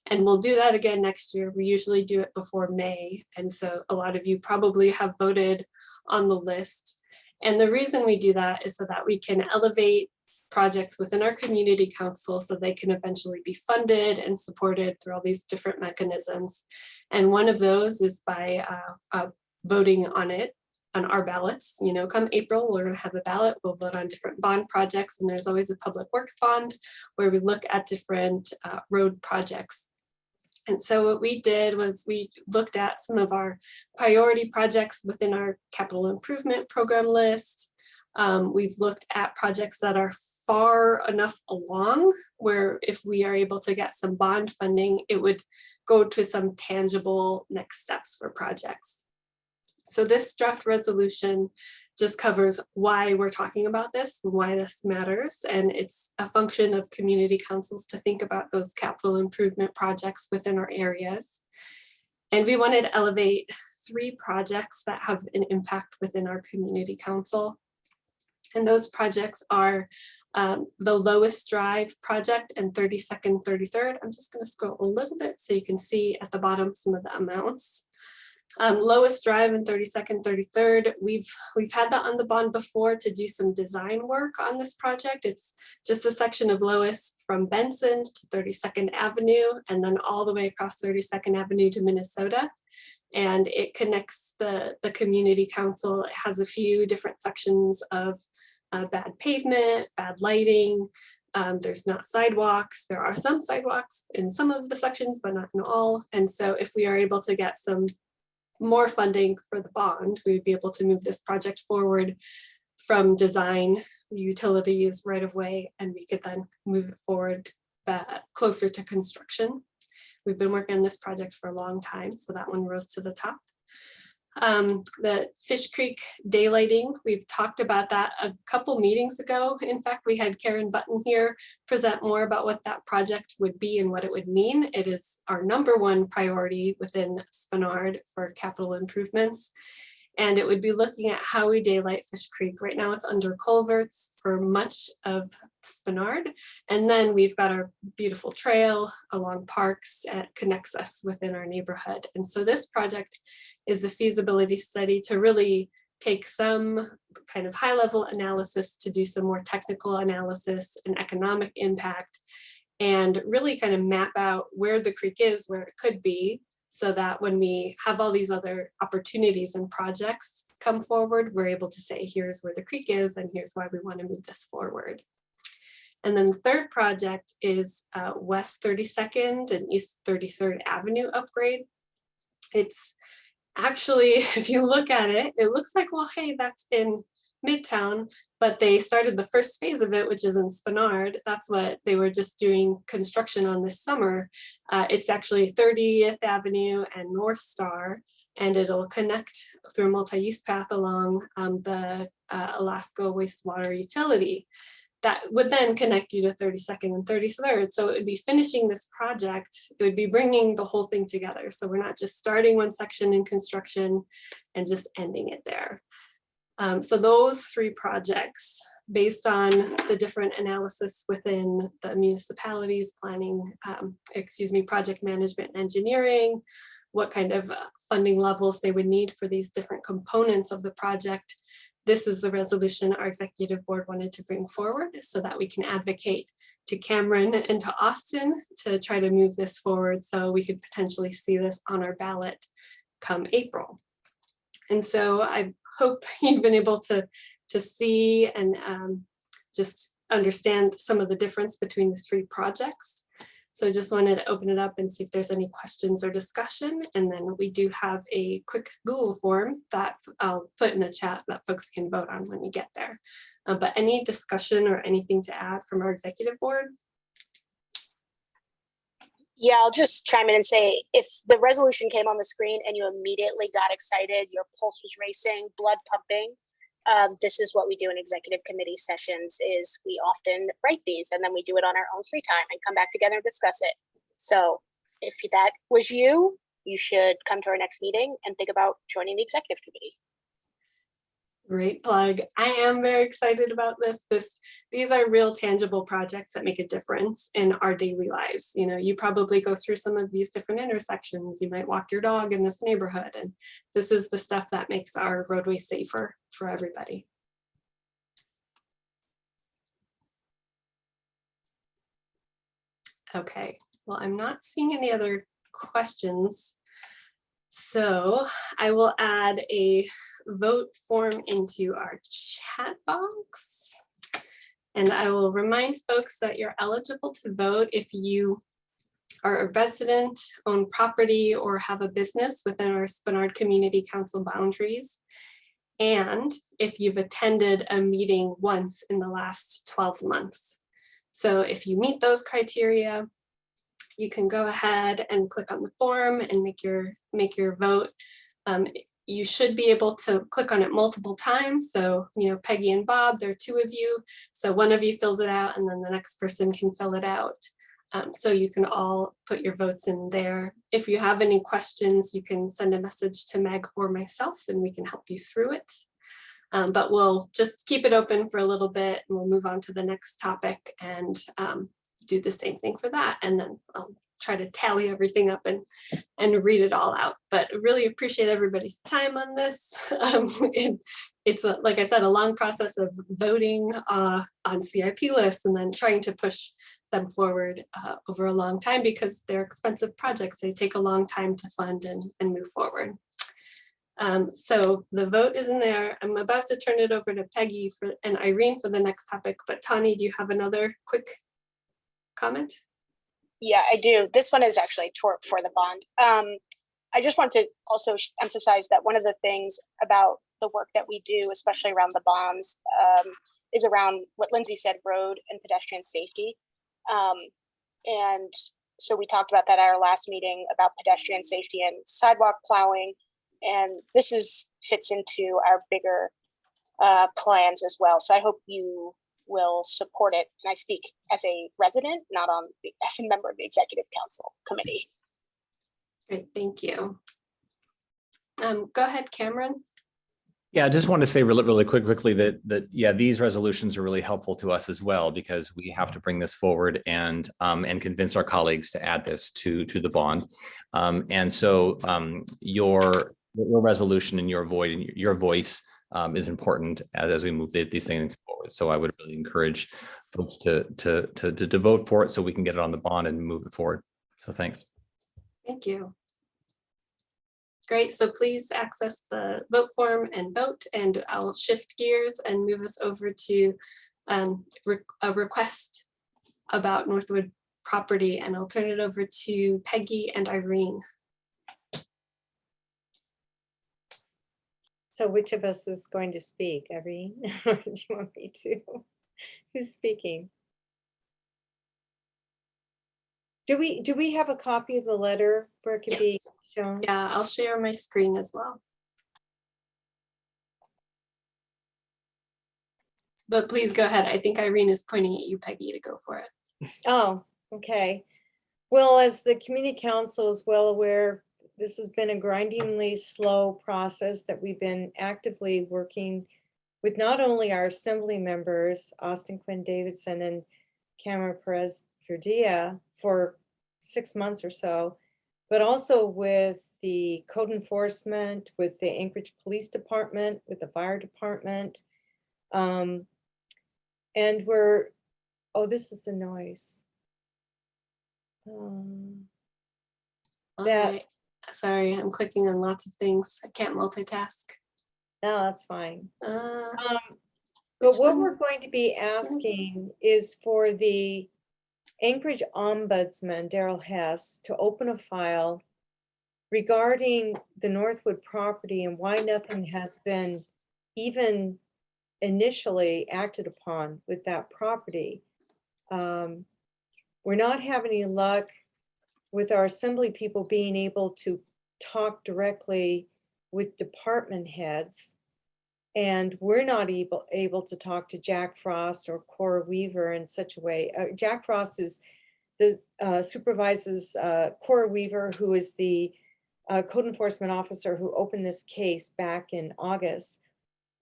And we'll do that again next year. We usually do it before May. And so a lot of you probably have voted on the list. And the reason we do that is so that we can elevate projects within our community council so they can eventually be funded and supported through all these different mechanisms. And one of those is by voting on it on our ballots. You know, come April, we're going to have a ballot. We'll vote on different bond projects, and there's always a public works bond where we look at different road projects. And so what we did was we looked at some of our priority projects within our capital improvement program list. We've looked at projects that are far enough along where if we are able to get some bond funding, it would go to some tangible next steps for projects. So this draft resolution just covers why we're talking about this, why this matters, and it's a function of community councils to think about those capital improvement projects within our areas. And we wanted to elevate 3 projects that have an impact within our community council. And those projects are the Lowest Drive project and 32nd, 33rd. I'm just going to scroll a little bit so you can see at the bottom some of the amounts. Lowest Drive and 32nd, 33rd, we've had that on the bond before to do some design work on this project. It's just a section of Lowest from Benson to 32nd Avenue and then all the way across 32nd Avenue to Minnesota. And it connects the community council. It has a few different sections of bad pavement, bad lighting. There's not sidewalks. There are some sidewalks in some of the sections, but not in all. And so if we are able to get some more funding for the bond, we would be able to move this project forward from design, utilities, right of way, and we could then move it forward closer to construction. We've been working on this project for a long time, so that one rose to the top. The Fish Creek daylighting, we've talked about that a couple meetings ago. In fact, we had Karen Button here present more about what that project would be and what it would mean. It is our #1 priority within Spenard for capital improvements. And it would be looking at how we daylight Fish Creek. Right now it's under culverts for much of Spenard. And then we've got our beautiful trail along parks that connects us within our neighborhood. And so this project is a feasibility study to really take some kind of high level analysis to do some more technical analysis and economic impact and really kind of map out where the creek is, where it could be, so that when we have all these other opportunities and projects come forward, we're able to say, here's where the creek is and here's why we want to move this forward. And then the third project is West 32nd and East 33rd Avenue upgrade. It's actually, if you look at it, it looks like, well, hey, that's in Midtown, but they started the first phase of it, which is in Spenard. That's what they were just doing construction on this summer. It's actually 30th Avenue and North Star, and it'll connect through a multi-use path along the Alaska wastewater utility. That would then connect you to 32nd and 33rd. So it would be finishing this project. It would be bringing the whole thing together. So we're not just starting one section in construction and just ending it there. So those 3 projects, based on the different analysis within the municipalities, planning, project management and engineering, what kind of funding levels they would need for these different components of the project. This is the resolution our executive board wanted to bring forward so that we can advocate to Cameron and to Austin to try to move this forward so we could potentially see this on our ballot come April. And so I hope you've been able to see and just understand some of the difference between the 3 projects. So I just wanted to open it up and see if there's any questions or discussion. And then we do have a quick Google form that I'll put in the chat that folks can vote on when we get there. But any discussion or anything to add from our executive board? Yeah, I'll just chime in and say, if the resolution came on the screen and you immediately got excited, your pulse was racing, blood pumping, this is what we do in executive committee sessions. Is we often write these and then we do it on our own free time and come back together and discuss it. So if that was you, you should come to our next meeting and think about joining the executive committee. Great plug. I am very excited about this. These are real tangible projects that make a difference in our daily lives. You know, you probably go through some of these different intersections. You might walk your dog in this neighborhood, and this is the stuff that makes our roadway safer for everybody. Okay, well, I'm not seeing any other questions. So I will add a vote form into our chat box. And I will remind folks that you're eligible to vote if you are a resident, own property, or have a business within our Spenard Community Council boundaries. And if you've attended a meeting once in the last 12 months. So if you meet those criteria, you can go ahead and click on the form and make your vote. You should be able to click on it multiple times. So, you know, Peggy and Bob, there are two of you. So one of you fills it out and then the next person can fill it out. So you can all put your votes in there. If you have any questions, you can send a message to Meg or myself and we can help you through it. But we'll just keep it open for a little bit and we'll move on to the next topic and do the same thing for that. And then I'll try to tally everything up and read it all out. But really appreciate everybody's time on this. It's like I said, a long process of voting on CIP lists and then trying to push them forward over a long time because they're expensive projects. They take a long time to fund and move forward. So the vote is in there. I'm about to turn it over to Peggy and Irene for the next topic, but Tani, do you have another quick comment? Yeah, I do. This one is actually for the bond. I just want to also emphasize that one of the things about the work that we do, especially around the bonds, is around what Lindsay said, road and pedestrian safety. And so we talked about that at our last meeting about pedestrian safety and sidewalk plowing. And this fits into our bigger plans as well. So I hope you will support it. And I speak as a resident, not as a member of the Executive Council Committee. Great, thank you. Go ahead, Cameron. Yeah, I just want to say really quickly that yeah, these resolutions are really helpful to us as well because we have to bring this forward and convince our colleagues to add this to the bond. And so your resolution and your voice is important as we move these things forward. So I would really encourage folks to vote for it so we can get it on the bond and move it forward. So thanks. Thank you. Great, so please access the vote form and vote, and I'll shift gears and move us over to a request about Northwood property, and I'll turn it over to Peggy and Irene. So which of us is going to speak, Irene? Or do you want me to? Who's speaking? Do we have a copy of the letter where it could be shown? Yeah, I'll share my screen as well. But please go ahead. I think Irene is pointing at you, Peggy, to go for it. Oh, okay. Well, as the community council is well aware, this has been a grindingly slow process that we've been actively working with not only our assembly members, Austin Quinn Davidson and Cameron Perez Verdia, for 6 months or so, but also with the code enforcement, with the Anchorage Police Department, with the fire department. And we're, oh, this is the noise. Okay. Sorry, I'm clicking on lots of things. I can't multitask. No, that's fine. But what we're going to be asking is for the Anchorage Ombudsman, Daryl Hess, to open a file regarding the Northwood property and why nothing has been even initially acted upon with that property. We're not having any luck with our assembly people being able to talk directly with department heads. And we're not able to talk to Jack Frost or Cora Weaver in such a way. Jack Frost is supervises Cora Weaver, who is the code enforcement officer who opened this case back in August.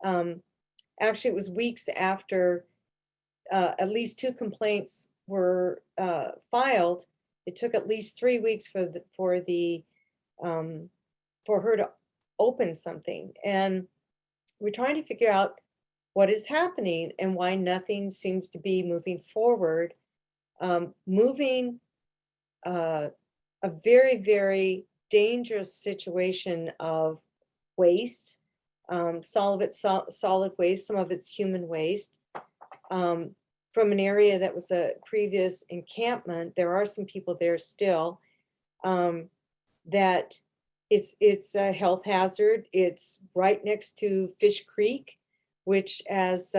Actually, it was weeks after at least 2 complaints were filed. It took at least 3 weeks for her to open something, and we're trying to figure out what is happening and why nothing seems to be moving forward. Moving a very, very dangerous situation of waste, solid waste, some of it's human waste, from an area that was a previous encampment. There are some people there still, that it's a health hazard. It's right next to Fish Creek, which, as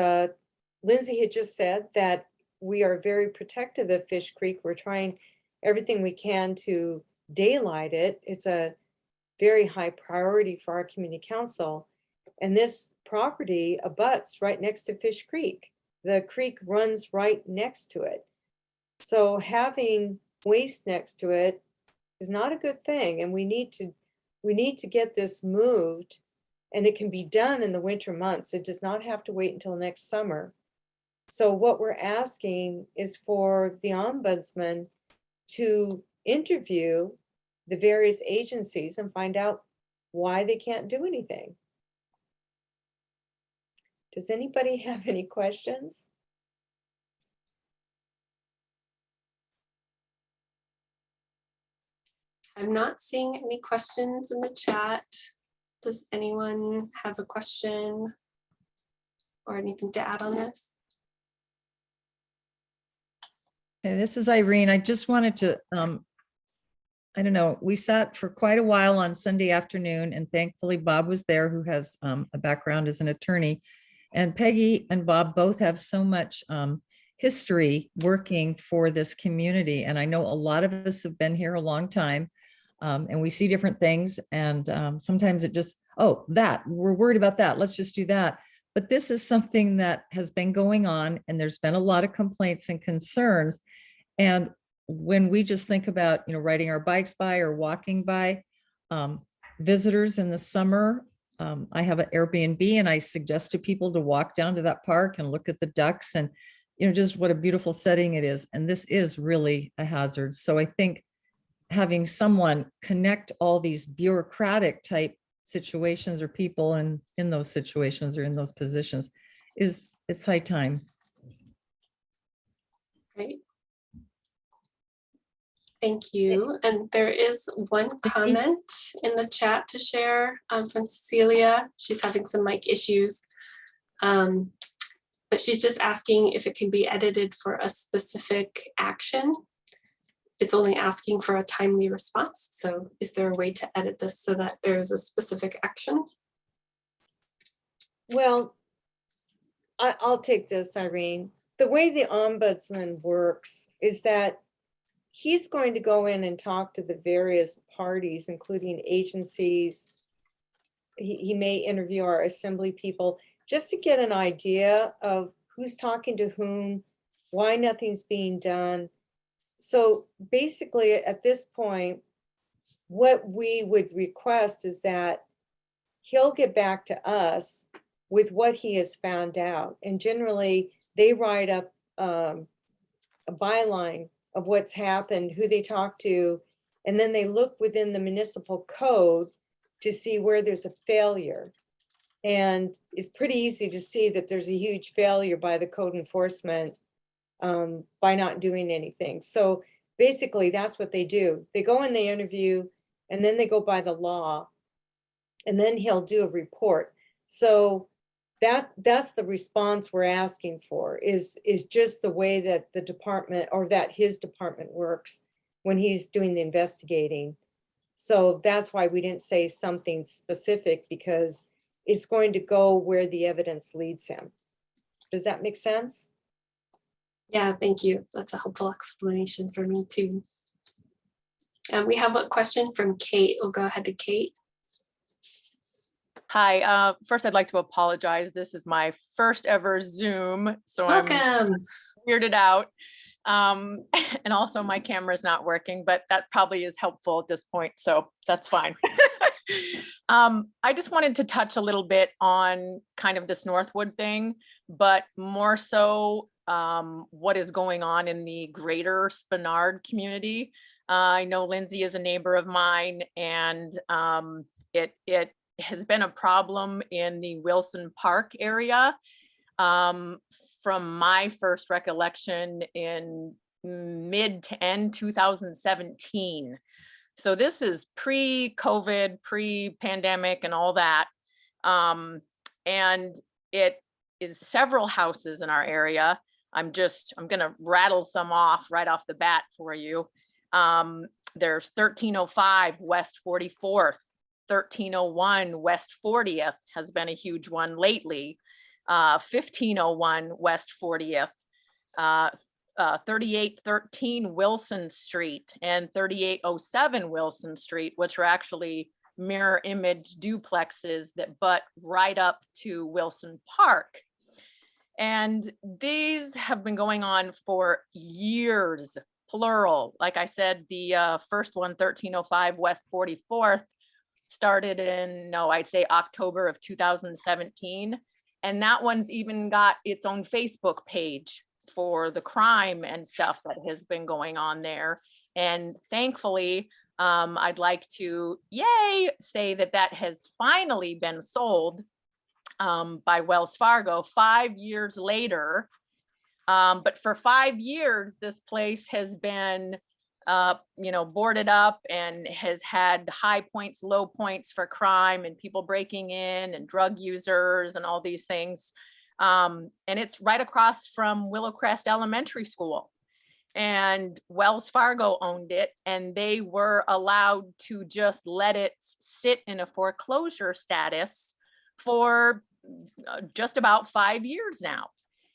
Lindsay had just said, that we are very protective of Fish Creek. We're trying everything we can to daylight it. It's a very high priority for our community council. And this property abuts right next to Fish Creek. The creek runs right next to it. So having waste next to it is not a good thing. And we need to get this moved, and it can be done in the winter months. It does not have to wait until next summer. So what we're asking is for the ombudsman to interview the various agencies and find out why they can't do anything. Does anybody have any questions? I'm not seeing any questions in the chat. Does anyone have a question or anything to add on this? Hey, this is Irene. I just wanted to, I don't know, we sat for quite a while on Sunday afternoon, and thankfully Bob was there, who has a background as an attorney. And Peggy and Bob both have so much history working for this community. And I know a lot of us have been here a long time, and we see different things. And sometimes it just, oh, that, we're worried about that. Let's just do that. But this is something that has been going on, and there's been a lot of complaints and concerns. And when we just think about, riding our bikes by or walking by, visitors in the summer, I have an Airbnb, and I suggest to people to walk down to that park and look at the ducks, and just what a beautiful setting it is. And this is really a hazard. So I think having someone connect all these bureaucratic type situations or people in those situations or in those positions it's high time. Great. Thank you. And there is one comment in the chat to share from Cecilia. She's having some mic issues, but she's just asking if it can be edited for a specific action. It's only asking for a timely response. So is there a way to edit this so that there is a specific action? Well, I'll take this, Irene. The way the ombudsman works is that he's going to go in and talk to the various parties, including agencies. He may interview our assembly people just to get an idea of who's talking to whom, why nothing's being done. So basically, at this point, what we would request is that he'll get back to us with what he has found out. And generally, they write up a byline of what's happened, who they talk to, and then they look within the municipal code to see where there's a failure. And it's pretty easy to see that there's a huge failure by the code enforcement by not doing anything. So basically, that's what they do. They go and they interview, and then they go by the law, and then he'll do a report. So that's the response we're asking for, is just the way that the department, or that his department works when he's doing the investigating. So that's why we didn't say something specific, because it's going to go where the evidence leads him. Does that make sense? Yeah, thank you. That's a helpful explanation for me too. We have a question from Kate. We'll go ahead to Kate. Hi, first I'd like to apologize. This is my first ever Zoom, so Welcome. I'm weirded out. And also my camera is not working, but that probably is helpful at this point, so that's fine. I just wanted to touch a little bit on kind of this Northwood thing, but more so what is going on in the greater Spenard community. I know Lindsay is a neighbor of mine, and it has been a problem in the Wilson Park area. From my first recollection in mid to end 2017. So this is pre-COVID, pre-pandemic and all that. And it is several houses in our area. I'm gonna rattle some off right off the bat for you. There's 1305 West 44th, 1301 West 40th has been a huge one lately. 1501 West 40th, 3813 Wilson Street and 3807 Wilson Street, which are actually mirror image duplexes that butt right up to Wilson Park. And these have been going on for years, plural. Like I said, the first one, 1305 West 44th, started in, I'd say October of 2017. And that one's even got its own Facebook page for the crime and stuff that has been going on there. And thankfully, I'd like to, say that has finally been sold by Wells Fargo 5 years later. But for 5 years, this place has been boarded up and has had high points, low points for crime and people breaking in and drug users and all these things. And it's right across from Willowcrest Elementary School. And Wells Fargo owned it, and they were allowed to just let it sit in a foreclosure status for just about 5 years now.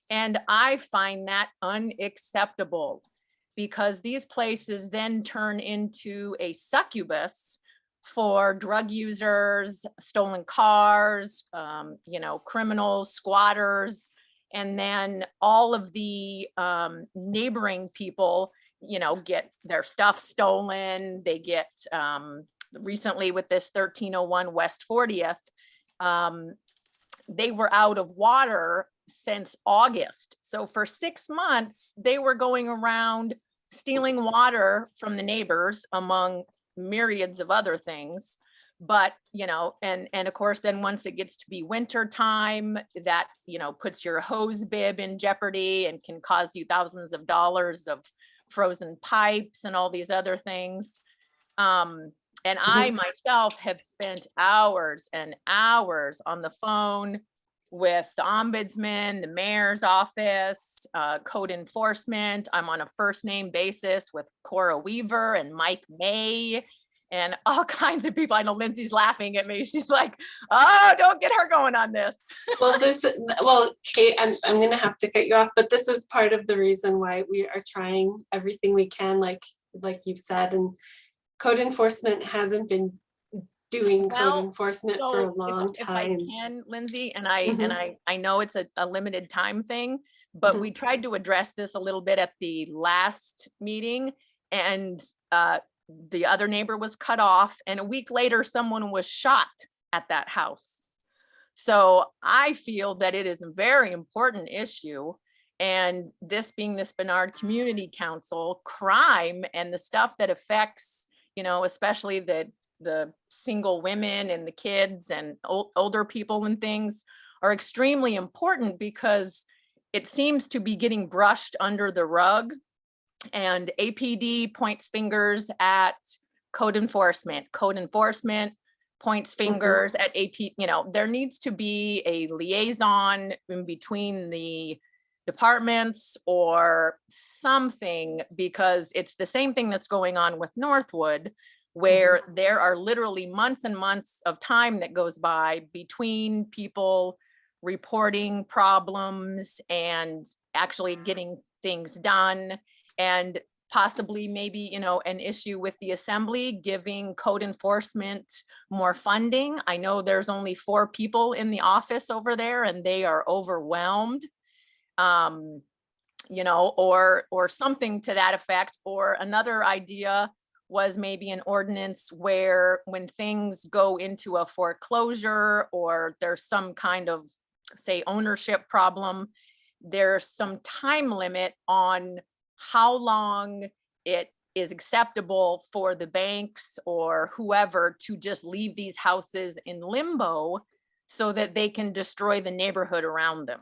And I find that unacceptable, because these places then turn into a succubus for drug users, stolen cars, criminals, squatters, and then all of the neighboring people, get their stuff stolen. They get, recently with this 1301 West 40th, they were out of water since August. So for 6 months, they were going around stealing water from the neighbors, among myriads of other things. But, and of course, then once it gets to be winter time, that, puts your hose bib in jeopardy and can cause you thousands of dollars of frozen pipes and all these other things. And I myself have spent hours and hours on the phone with the ombudsman, the mayor's office, code enforcement. I'm on a first name basis with Cora Weaver and Mike May and all kinds of people. I know Lindsay's laughing at me. She's like, oh, don't get her going on this. Well, Kate, I'm going to have to cut you off, but this is part of the reason why we are trying everything we can, like you've said, and code enforcement hasn't been doing code enforcement for a long time. If I can, Lindsay, and I know it's a limited time thing, but we tried to address this a little bit at the last meeting, and the other neighbor was cut off, and a week later, someone was shot at that house. So I feel that it is a very important issue. And this being the Spenard Community Council, crime and the stuff that affects, especially the single women and the kids and older people and things, are extremely important, because it seems to be getting brushed under the rug. And APD points fingers at code enforcement. Code enforcement points fingers at AP. There needs to be a liaison in between the departments or something, because it's the same thing that's going on with Northwood, where there are literally months and months of time that goes by between people reporting problems and actually getting things done. And possibly maybe, an issue with the assembly giving code enforcement more funding. I know there's only 4 people in the office over there and they are overwhelmed. you know, or something to that effect. Or another idea was maybe an ordinance where when things go into a foreclosure or there's some kind of, say, ownership problem, there's some time limit on how long it is acceptable for the banks or whoever to just leave these houses in limbo so that they can destroy the neighborhood around them.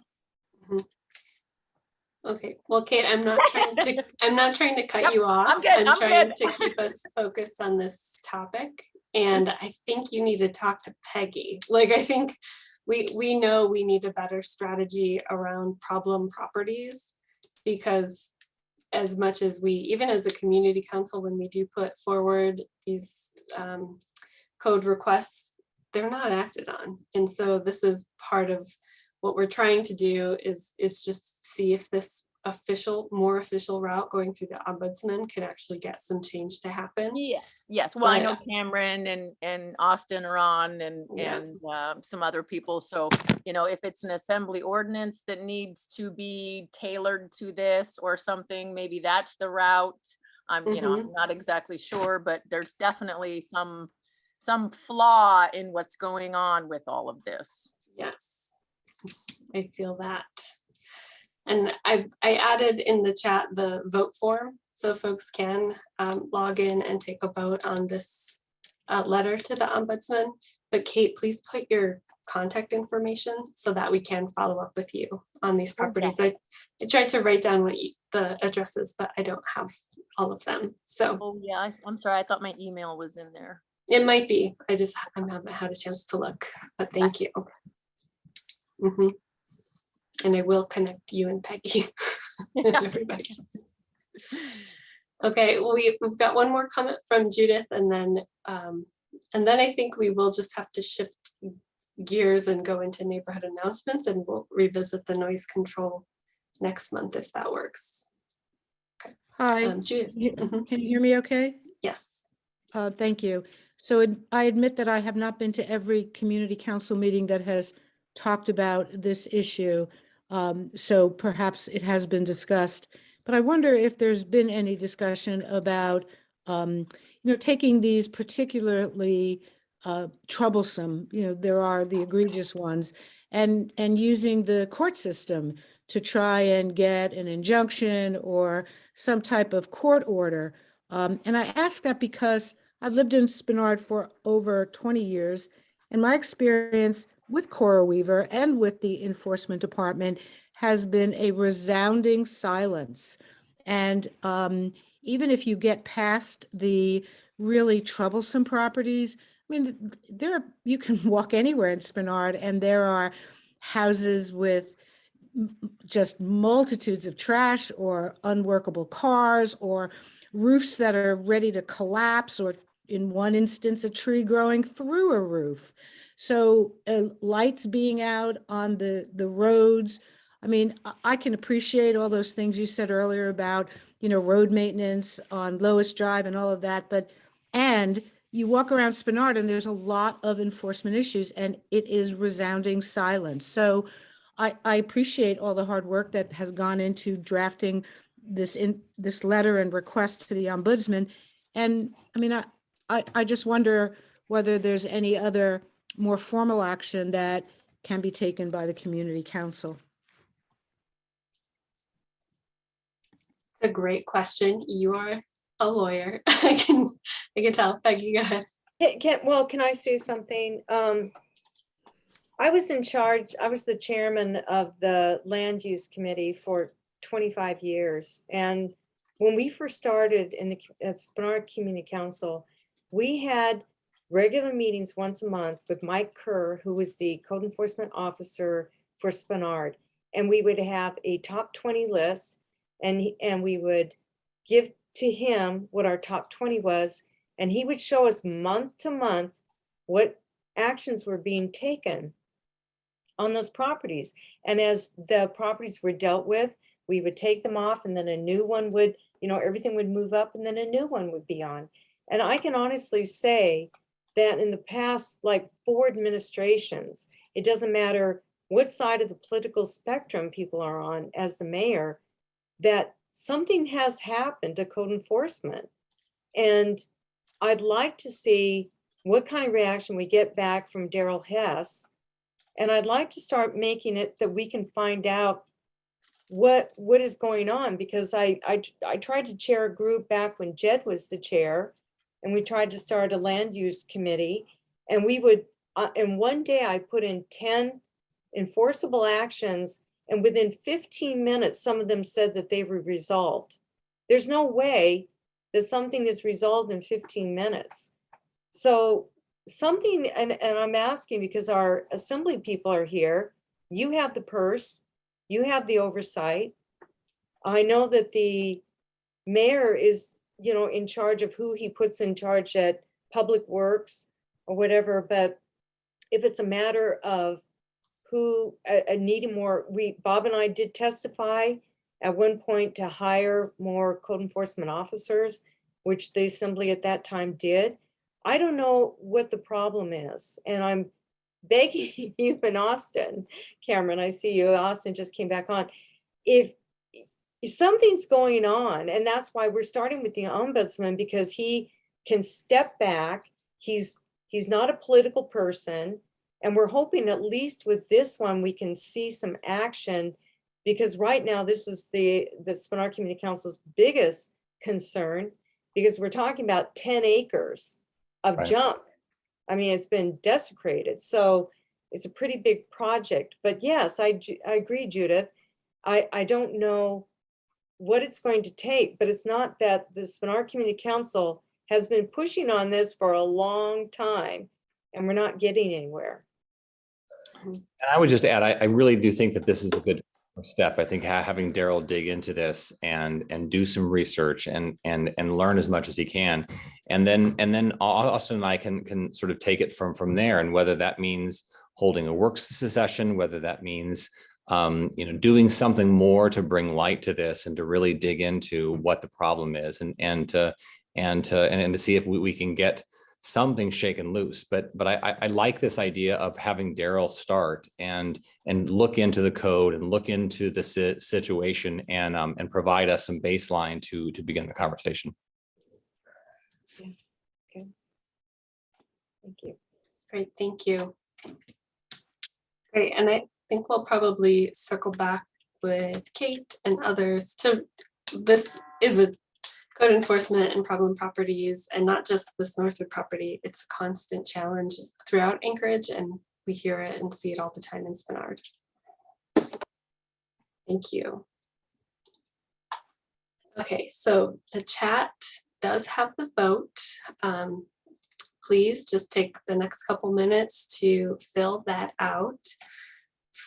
Okay, well, Kate, I'm not trying to cut Yep, you off. I'm good, I'm trying good. to keep us focused on this topic. And I think you need to talk to Peggy. Like, I think we know we need a better strategy around problem properties, because as much as we, even as a community council, when we do put forward these code requests, they're not acted on. And so this is part of what we're trying to do is just see if this more official route going through the ombudsman can actually get some change to happen. Yes. Well, I But- know Cameron and Austin are on and some other people. So, you know, if it's an assembly ordinance that needs to be tailored to this or something, maybe that's the route. You know, I'm not exactly sure, but there's definitely some flaw in what's going on with all of this. Yes, I feel that. And I added in the chat the vote form so folks can log in and take a vote on this letter to the ombudsman. But Kate, please put your contact information so that we can follow up with you on these properties. I tried to write down what the addresses, but I don't have all of them. So Oh yeah, I'm sorry. I thought my email was in there. it might be. I haven't had a chance to look, but thank you. And I will connect you and Peggy and everybody else. Okay, we've got one more comment from Judith, and then I think we will just have to shift gears and go into neighborhood announcements, and we'll revisit the noise control next month if that works. Okay. Hi, Judith. Can you hear me okay? Yes. Thank you. So I admit that I have not been to every community council meeting that has talked about this issue. So perhaps it has been discussed, but I wonder if there's been any discussion about, taking these particularly troublesome, there are the egregious ones, and using the court system to try and get an injunction or some type of court order. And I ask that because I've lived in Spenard for over 20 years, and my experience with Cora Weaver and with the enforcement department has been a resounding silence. And even if you get past the really troublesome properties, I mean, you can walk anywhere in Spenard and there are houses with just multitudes of trash or unworkable cars or roofs that are ready to collapse, or in one instance, a tree growing through a roof. So lights being out on the roads. I mean, I can appreciate all those things you said earlier about, road maintenance on Lois Drive and all of that. And you walk around Spenard and there's a lot of enforcement issues and it is resounding silence. So I appreciate all the hard work that has gone into drafting this letter and request to the ombudsman. And I mean, I just wonder whether there's any other more formal action that can be taken by the community council. A great question. You are a lawyer. I can tell. Peggy, go ahead. Can I say something? I was in charge, I was the chairman of the land use committee for 25 years. And when we first started at Spenard Community Council, we had regular meetings once a month with Mike Kerr, who was the code enforcement officer for Spenard. And we would have a top 20 list, and we would give to him what our top 20 was. And he would show us month to month what actions were being taken on those properties. And as the properties were dealt with, we would take them off, and then a new one would, everything would move up, and then a new one would be on. And I can honestly say that in the past, like 4 administrations, it doesn't matter what side of the political spectrum people are on as the mayor, that something has happened to code enforcement. And I'd like to see what kind of reaction we get back from Daryl Hess. And I'd like to start making it that we can find out what is going on, because I tried to chair a group back when Jed was the chair, and we tried to start a land use committee, and we would, and one day I put in 10 enforceable actions, and within 15 minutes, some of them said that they were resolved. There's no way that something is resolved in 15 minutes. So something, and I'm asking because our assembly people are here, you have the purse, you have the oversight. I know that the mayor is, you know, in charge of who he puts in charge at Public Works or whatever, but if it's a matter of who needing more, Bob and I did testify at one point to hire more code enforcement officers, which the assembly at that time did. I don't know what the problem is, and I'm begging you and Austin, Cameron, I see you, Austin just came back on. If something's going on, and that's why we're starting with the ombudsman, because he can step back. He's not a political person. And we're hoping at least with this one, we can see some action, because right now this is the Spenard Community Council's biggest concern, because we're talking about 10 acres of junk. I mean, it's been desecrated. So it's a pretty big project. But yes, I agree, Judith. I don't know what it's going to take, but it's not that the Spenard Community Council has been pushing on this for a long time, and we're not getting anywhere. And I would just add, I really do think that this is a good step. I think having Daryl dig into this and do some research and learn as much as he can, and then Austin and I can sort of take it from there, and whether that means holding a work session, whether that means doing something more to bring light to this and to really dig into what the problem is, and to see if we can get something shaken loose. But I like this idea of having Daryl start and look into the code and look into the situation and provide us some baseline to begin the conversation. Yeah. Okay. Thank you. Great, thank you. Great, and I think we'll probably circle back with Kate and others to, this is a code enforcement and problem properties, and not just this Northwood property. It's a constant challenge throughout Anchorage, and we hear it and see it all the time in Spenard. Thank you. Okay, so the chat does have the vote. Please just take the next couple minutes to fill that out.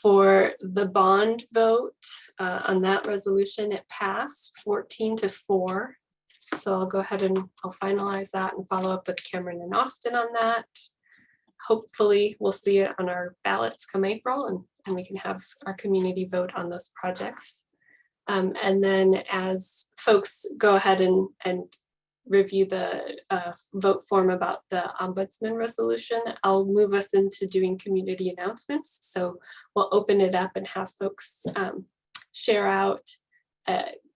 For the bond vote on that resolution, it passed 14-4. So I'll go ahead and I'll finalize that and follow up with Cameron and Austin on that. Hopefully we'll see it on our ballots come April, and we can have our community vote on those projects. And then as folks go ahead and review the vote form about the Ombudsman resolution, I'll move us into doing community announcements. So we'll open it up and have folks share out.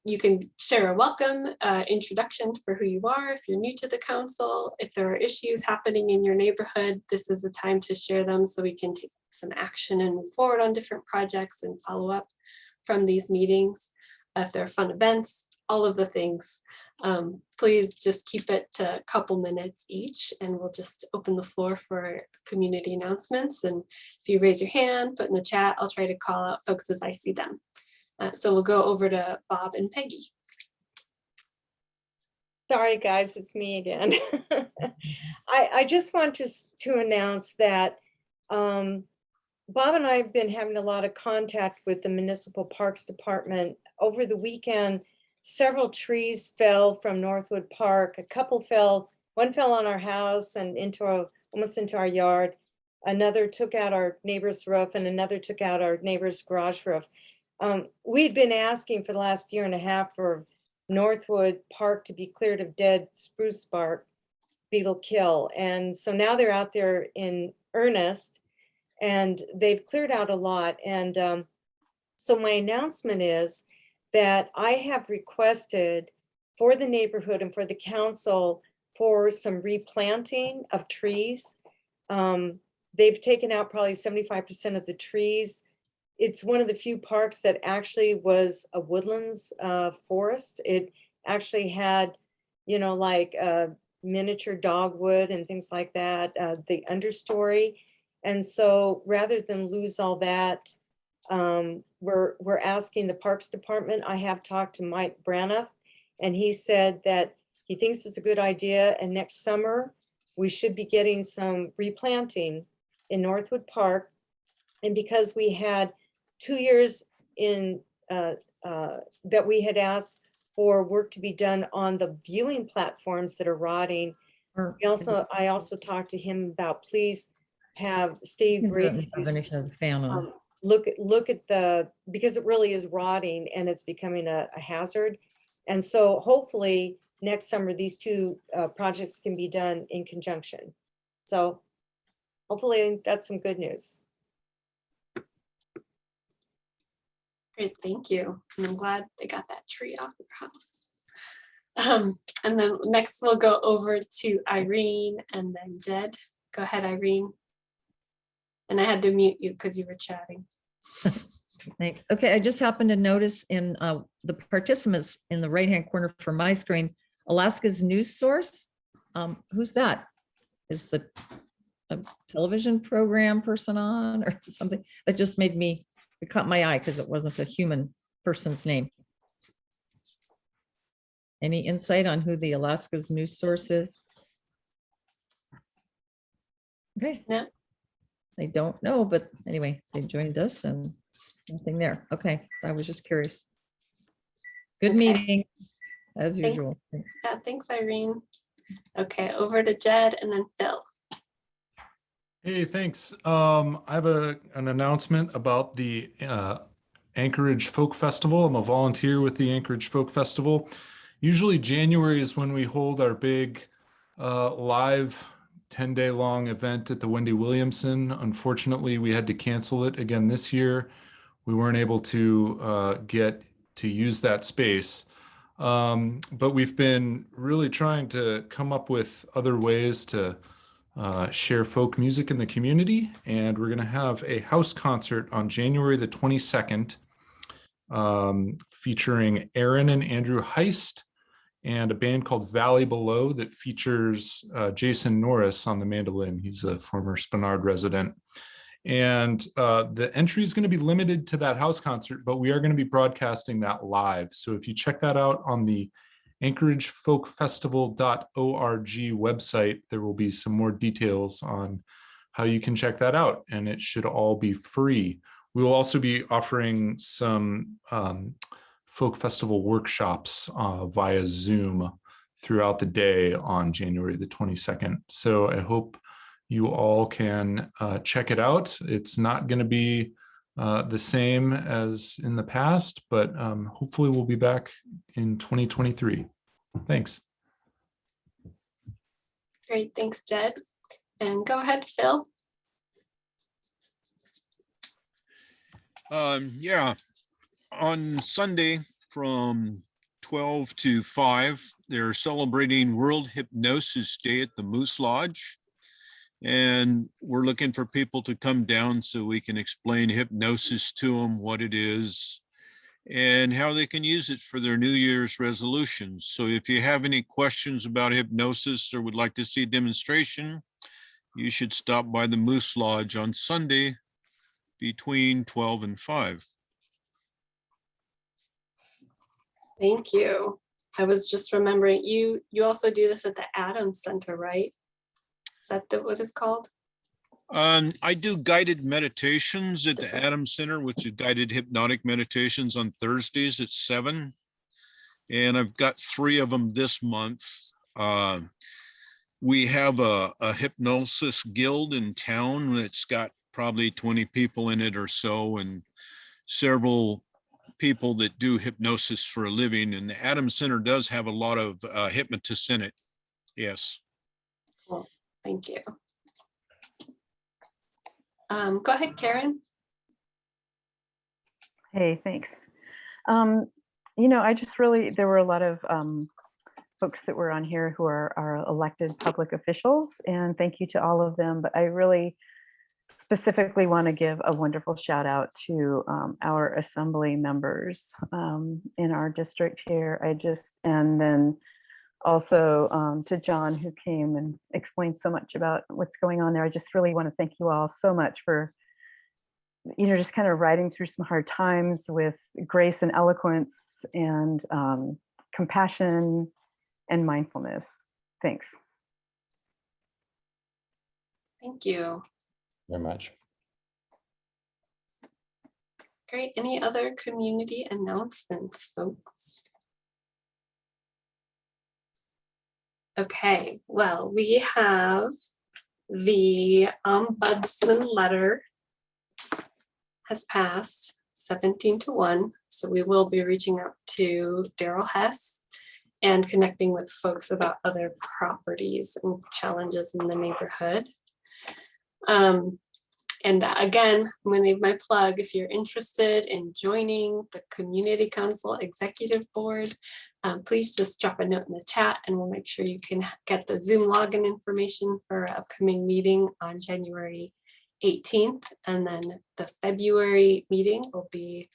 You can share a welcome introduction for who you are if you're new to the council. If there are issues happening in your neighborhood, this is a time to share them so we can take some action and move forward on different projects and follow up from these meetings. If there are fun events, all of the things, please just keep it to a couple minutes each, and we'll just open the floor for community announcements. And if you raise your hand, put in the chat, I'll try to call out folks as I see them. So we'll go over to Bob and Peggy. Sorry, guys, it's me again. I just want to announce that Bob and I have been having a lot of contact with the Municipal Parks Department. Over the weekend, several trees fell from Northwood Park. A couple fell, one fell on our house and almost into our yard. Another took out our neighbor's roof, and another took out our neighbor's garage roof. We'd been asking for the last year and a half for Northwood Park to be cleared of dead spruce bark beetle kill. And so now they're out there in earnest, and they've cleared out a lot. And so my announcement is that I have requested for the neighborhood and for the council for some replanting of trees. They've taken out probably 75% of the trees. It's one of the few parks that actually was a woodlands forest. It actually had, you know, like miniature dogwood and things like that, the understory. And so rather than lose all that, we're asking the Parks Department. I have talked to Mike Braniff, and he said that he thinks it's a good idea. And next summer, we should be getting some replanting in Northwood Park. And because we had 2 years in that we had asked for work to be done on the viewing platforms that are rotting. I also talked to him about, please have Steve Ray look at the, because it really is rotting and it's becoming a hazard. And so hopefully next summer, these two projects can be done in conjunction. So hopefully that's some good news. Great, thank you. And I'm glad they got that tree off the house. And then next we'll go over to Irene and then Jed. Go ahead, Irene. And I had to mute you because you were chatting. Thanks. Okay, I just happened to notice in the participants in the right-hand corner for my screen, Alaska's news source. Who's that? Is the a television program person on or something? That just made me, it caught my eye because it wasn't a human person's name. Any insight on who the Alaska's news source is? Okay. No. I don't know, but anyway, they joined us and nothing there. Okay, I was just curious. Good Okay. meeting, as Thanks. usual. Thanks. Yeah, thanks, Irene. Okay, over to Jed and then Phil. Hey, thanks. I have an announcement about the Anchorage Folk Festival. I'm a volunteer with the Anchorage Folk Festival. Usually January is when we hold our big live 10-day long event at the Wendy Williamson. Unfortunately, we had to cancel it again this year. We weren't able to get to use that space. But we've been really trying to come up with other ways to share folk music in the community. And we're going to have a house concert on January the 22nd, featuring Aaron and Andrew Heist, and a band called Valley Below that features Jason Norris on the mandolin. He's a former Spenard resident. And the entry is going to be limited to that house concert, but we are going to be broadcasting that live. So if you check that out on the anchoragefolkfestival.org website, there will be some more details on how you can check that out, and it should all be free. We will also be offering some folk festival workshops via Zoom throughout the day on January the 22nd. So I hope you all can check it out. It's not going to be the same as in the past, but hopefully we'll be back in 2023. Thanks. Great, thanks, Jed. And go ahead, Phil. Yeah, on Sunday from 12 to 5, they're celebrating World Hypnosis Day at the Moose Lodge. And we're looking for people to come down so we can explain hypnosis to them, what it is, and how they can use it for their New Year's resolutions. So if you have any questions about hypnosis or would like to see a demonstration, you should stop by the Moose Lodge on Sunday between 12 and 5. Thank you. I was just remembering, you also do this at the Adams Center, right? Is that what it's called? I do guided meditations at the Adams Center, which is guided hypnotic meditations on Thursdays at 7. And I've got 3 of them this month. We have a hypnosis guild in town that's got probably 20 people in it or so, and several people that do hypnosis for a living. And the Adams Center does have a lot of hypnotists in it. Yes. Cool. Thank you. Go ahead, Karen. Hey, thanks. I just really, there were a lot of folks that were on here who are elected public officials, and thank you to all of them. But I really specifically want to give a wonderful shout out to our assembly members in our district here. And then also to John, who came and explained so much about what's going on there. I just really want to thank you all so much for, just kind of riding through some hard times with grace and eloquence and compassion and mindfulness. Thanks. Thank you. Very much. Great. Any other community announcements, folks? Okay, well, we have the Ombudsman Letter has passed 17-1. So we will be reaching out to Daryl Hess and connecting with folks about other properties and challenges in the neighborhood. And again, I'm going to leave my plug. If you're interested in joining the Community Council Executive Board, please just drop a note in the chat and we'll make sure you can get the Zoom login information for our upcoming meeting on January 18th. And then the February meeting will be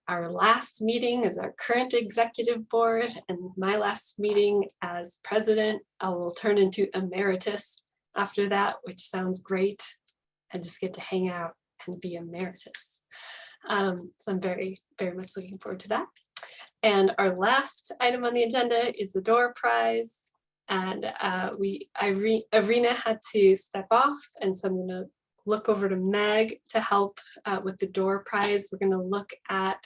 our last meeting as our current executive board, and my last meeting as president. I will turn into emeritus after that, which sounds great. I just get to hang out and be emeritus. So I'm very, very much looking forward to that. And our last item on the agenda is the door prize. And Irina had to step off, and so I'm gonna look over to Meg to help with the door prize. We're gonna look at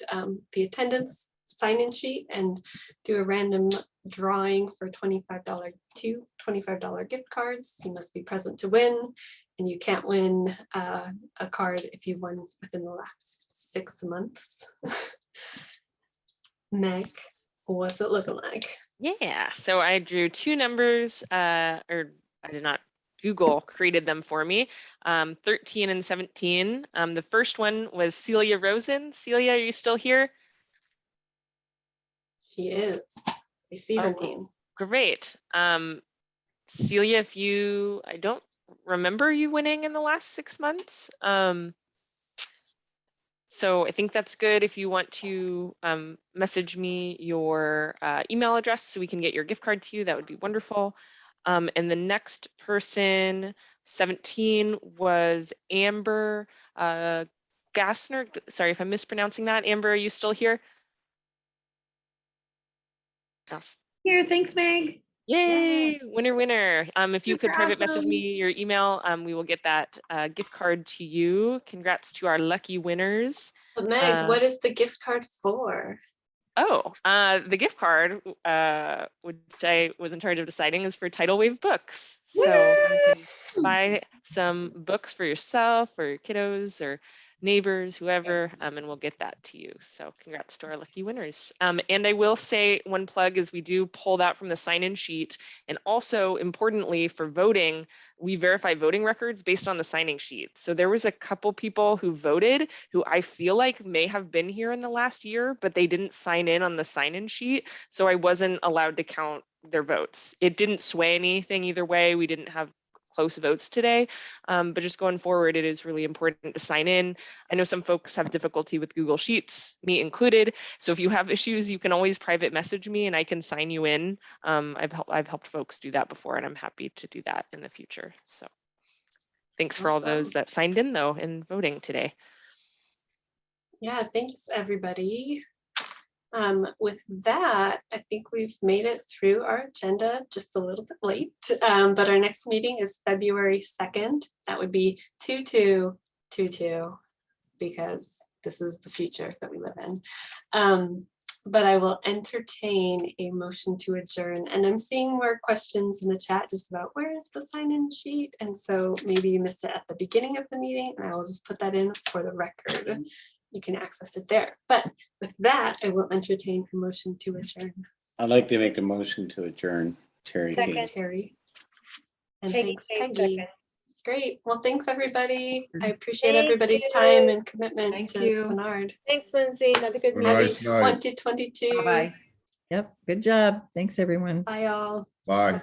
the attendance sign-in sheet and do a random drawing for two $25 gift cards. You must be present to win, and you can't win a card if you've won within the last 6 months. Meg, what's it looking like? Yeah, so I drew two numbers, or I did not, Google created them for me, 13 and 17. The first one was Celia Rosen. Celia, are you still here? She is. I see her name. Great. Celia, I don't remember you winning in the last 6 months. So I think that's good. If you want to message me your email address so we can get your gift card to you, that would be wonderful. And the next person, 17, was Amber Gassner. Sorry if I'm mispronouncing that. Amber, are you still here? Yes. Here, thanks, Meg. Yay, winner, winner. If you could Super private message awesome. me your email, we will get that gift card to you. Congrats to our lucky winners. But Meg, what is the gift card for? The gift card, which I was in charge of deciding, is for Tidal Wave books. So you can buy some books for yourself or your kiddos or neighbors, whoever, and we'll get that to you. So congrats to our lucky winners. And I will say one plug is we do pull that from the sign-in sheet. And also importantly for voting, we verify voting records based on the signing sheet. So there was a couple people who voted who I feel like may have been here in the last year, but they didn't sign in on the sign-in sheet. So I wasn't allowed to count their votes. It didn't sway anything either way. We didn't have close votes today, but just going forward, it is really important to sign in. I know some folks have difficulty with Google Sheets, me included. So if you have issues, you can always private message me and I can sign you in. I've helped folks do that before, and I'm happy to do that in the future. So thanks for all those that signed in though in voting today. Yeah, thanks everybody. With that, I think we've made it through our agenda just a little bit late, but our next meeting is February 2nd. That would be 2222 because this is the future that we live in. But I will entertain a motion to adjourn, and I'm seeing more questions in the chat just about where is the sign-in sheet, and so maybe you missed it at the beginning of the meeting, and I will just put that in for the record. You can access it there. But with that, I will entertain a motion to adjourn. I'd like to make a motion to adjourn, Terry. Thanks, Terry. And Peggy thanks, Kate, Peggy. second. Great. Well, thanks, everybody. I appreciate Thank everybody's you. time and commitment Thank to you. Spenard. Thanks, Lindsay. Another good Have a Happy nice night. 2022. Yep, good job. Thanks, everyone. Bye, all. Bye.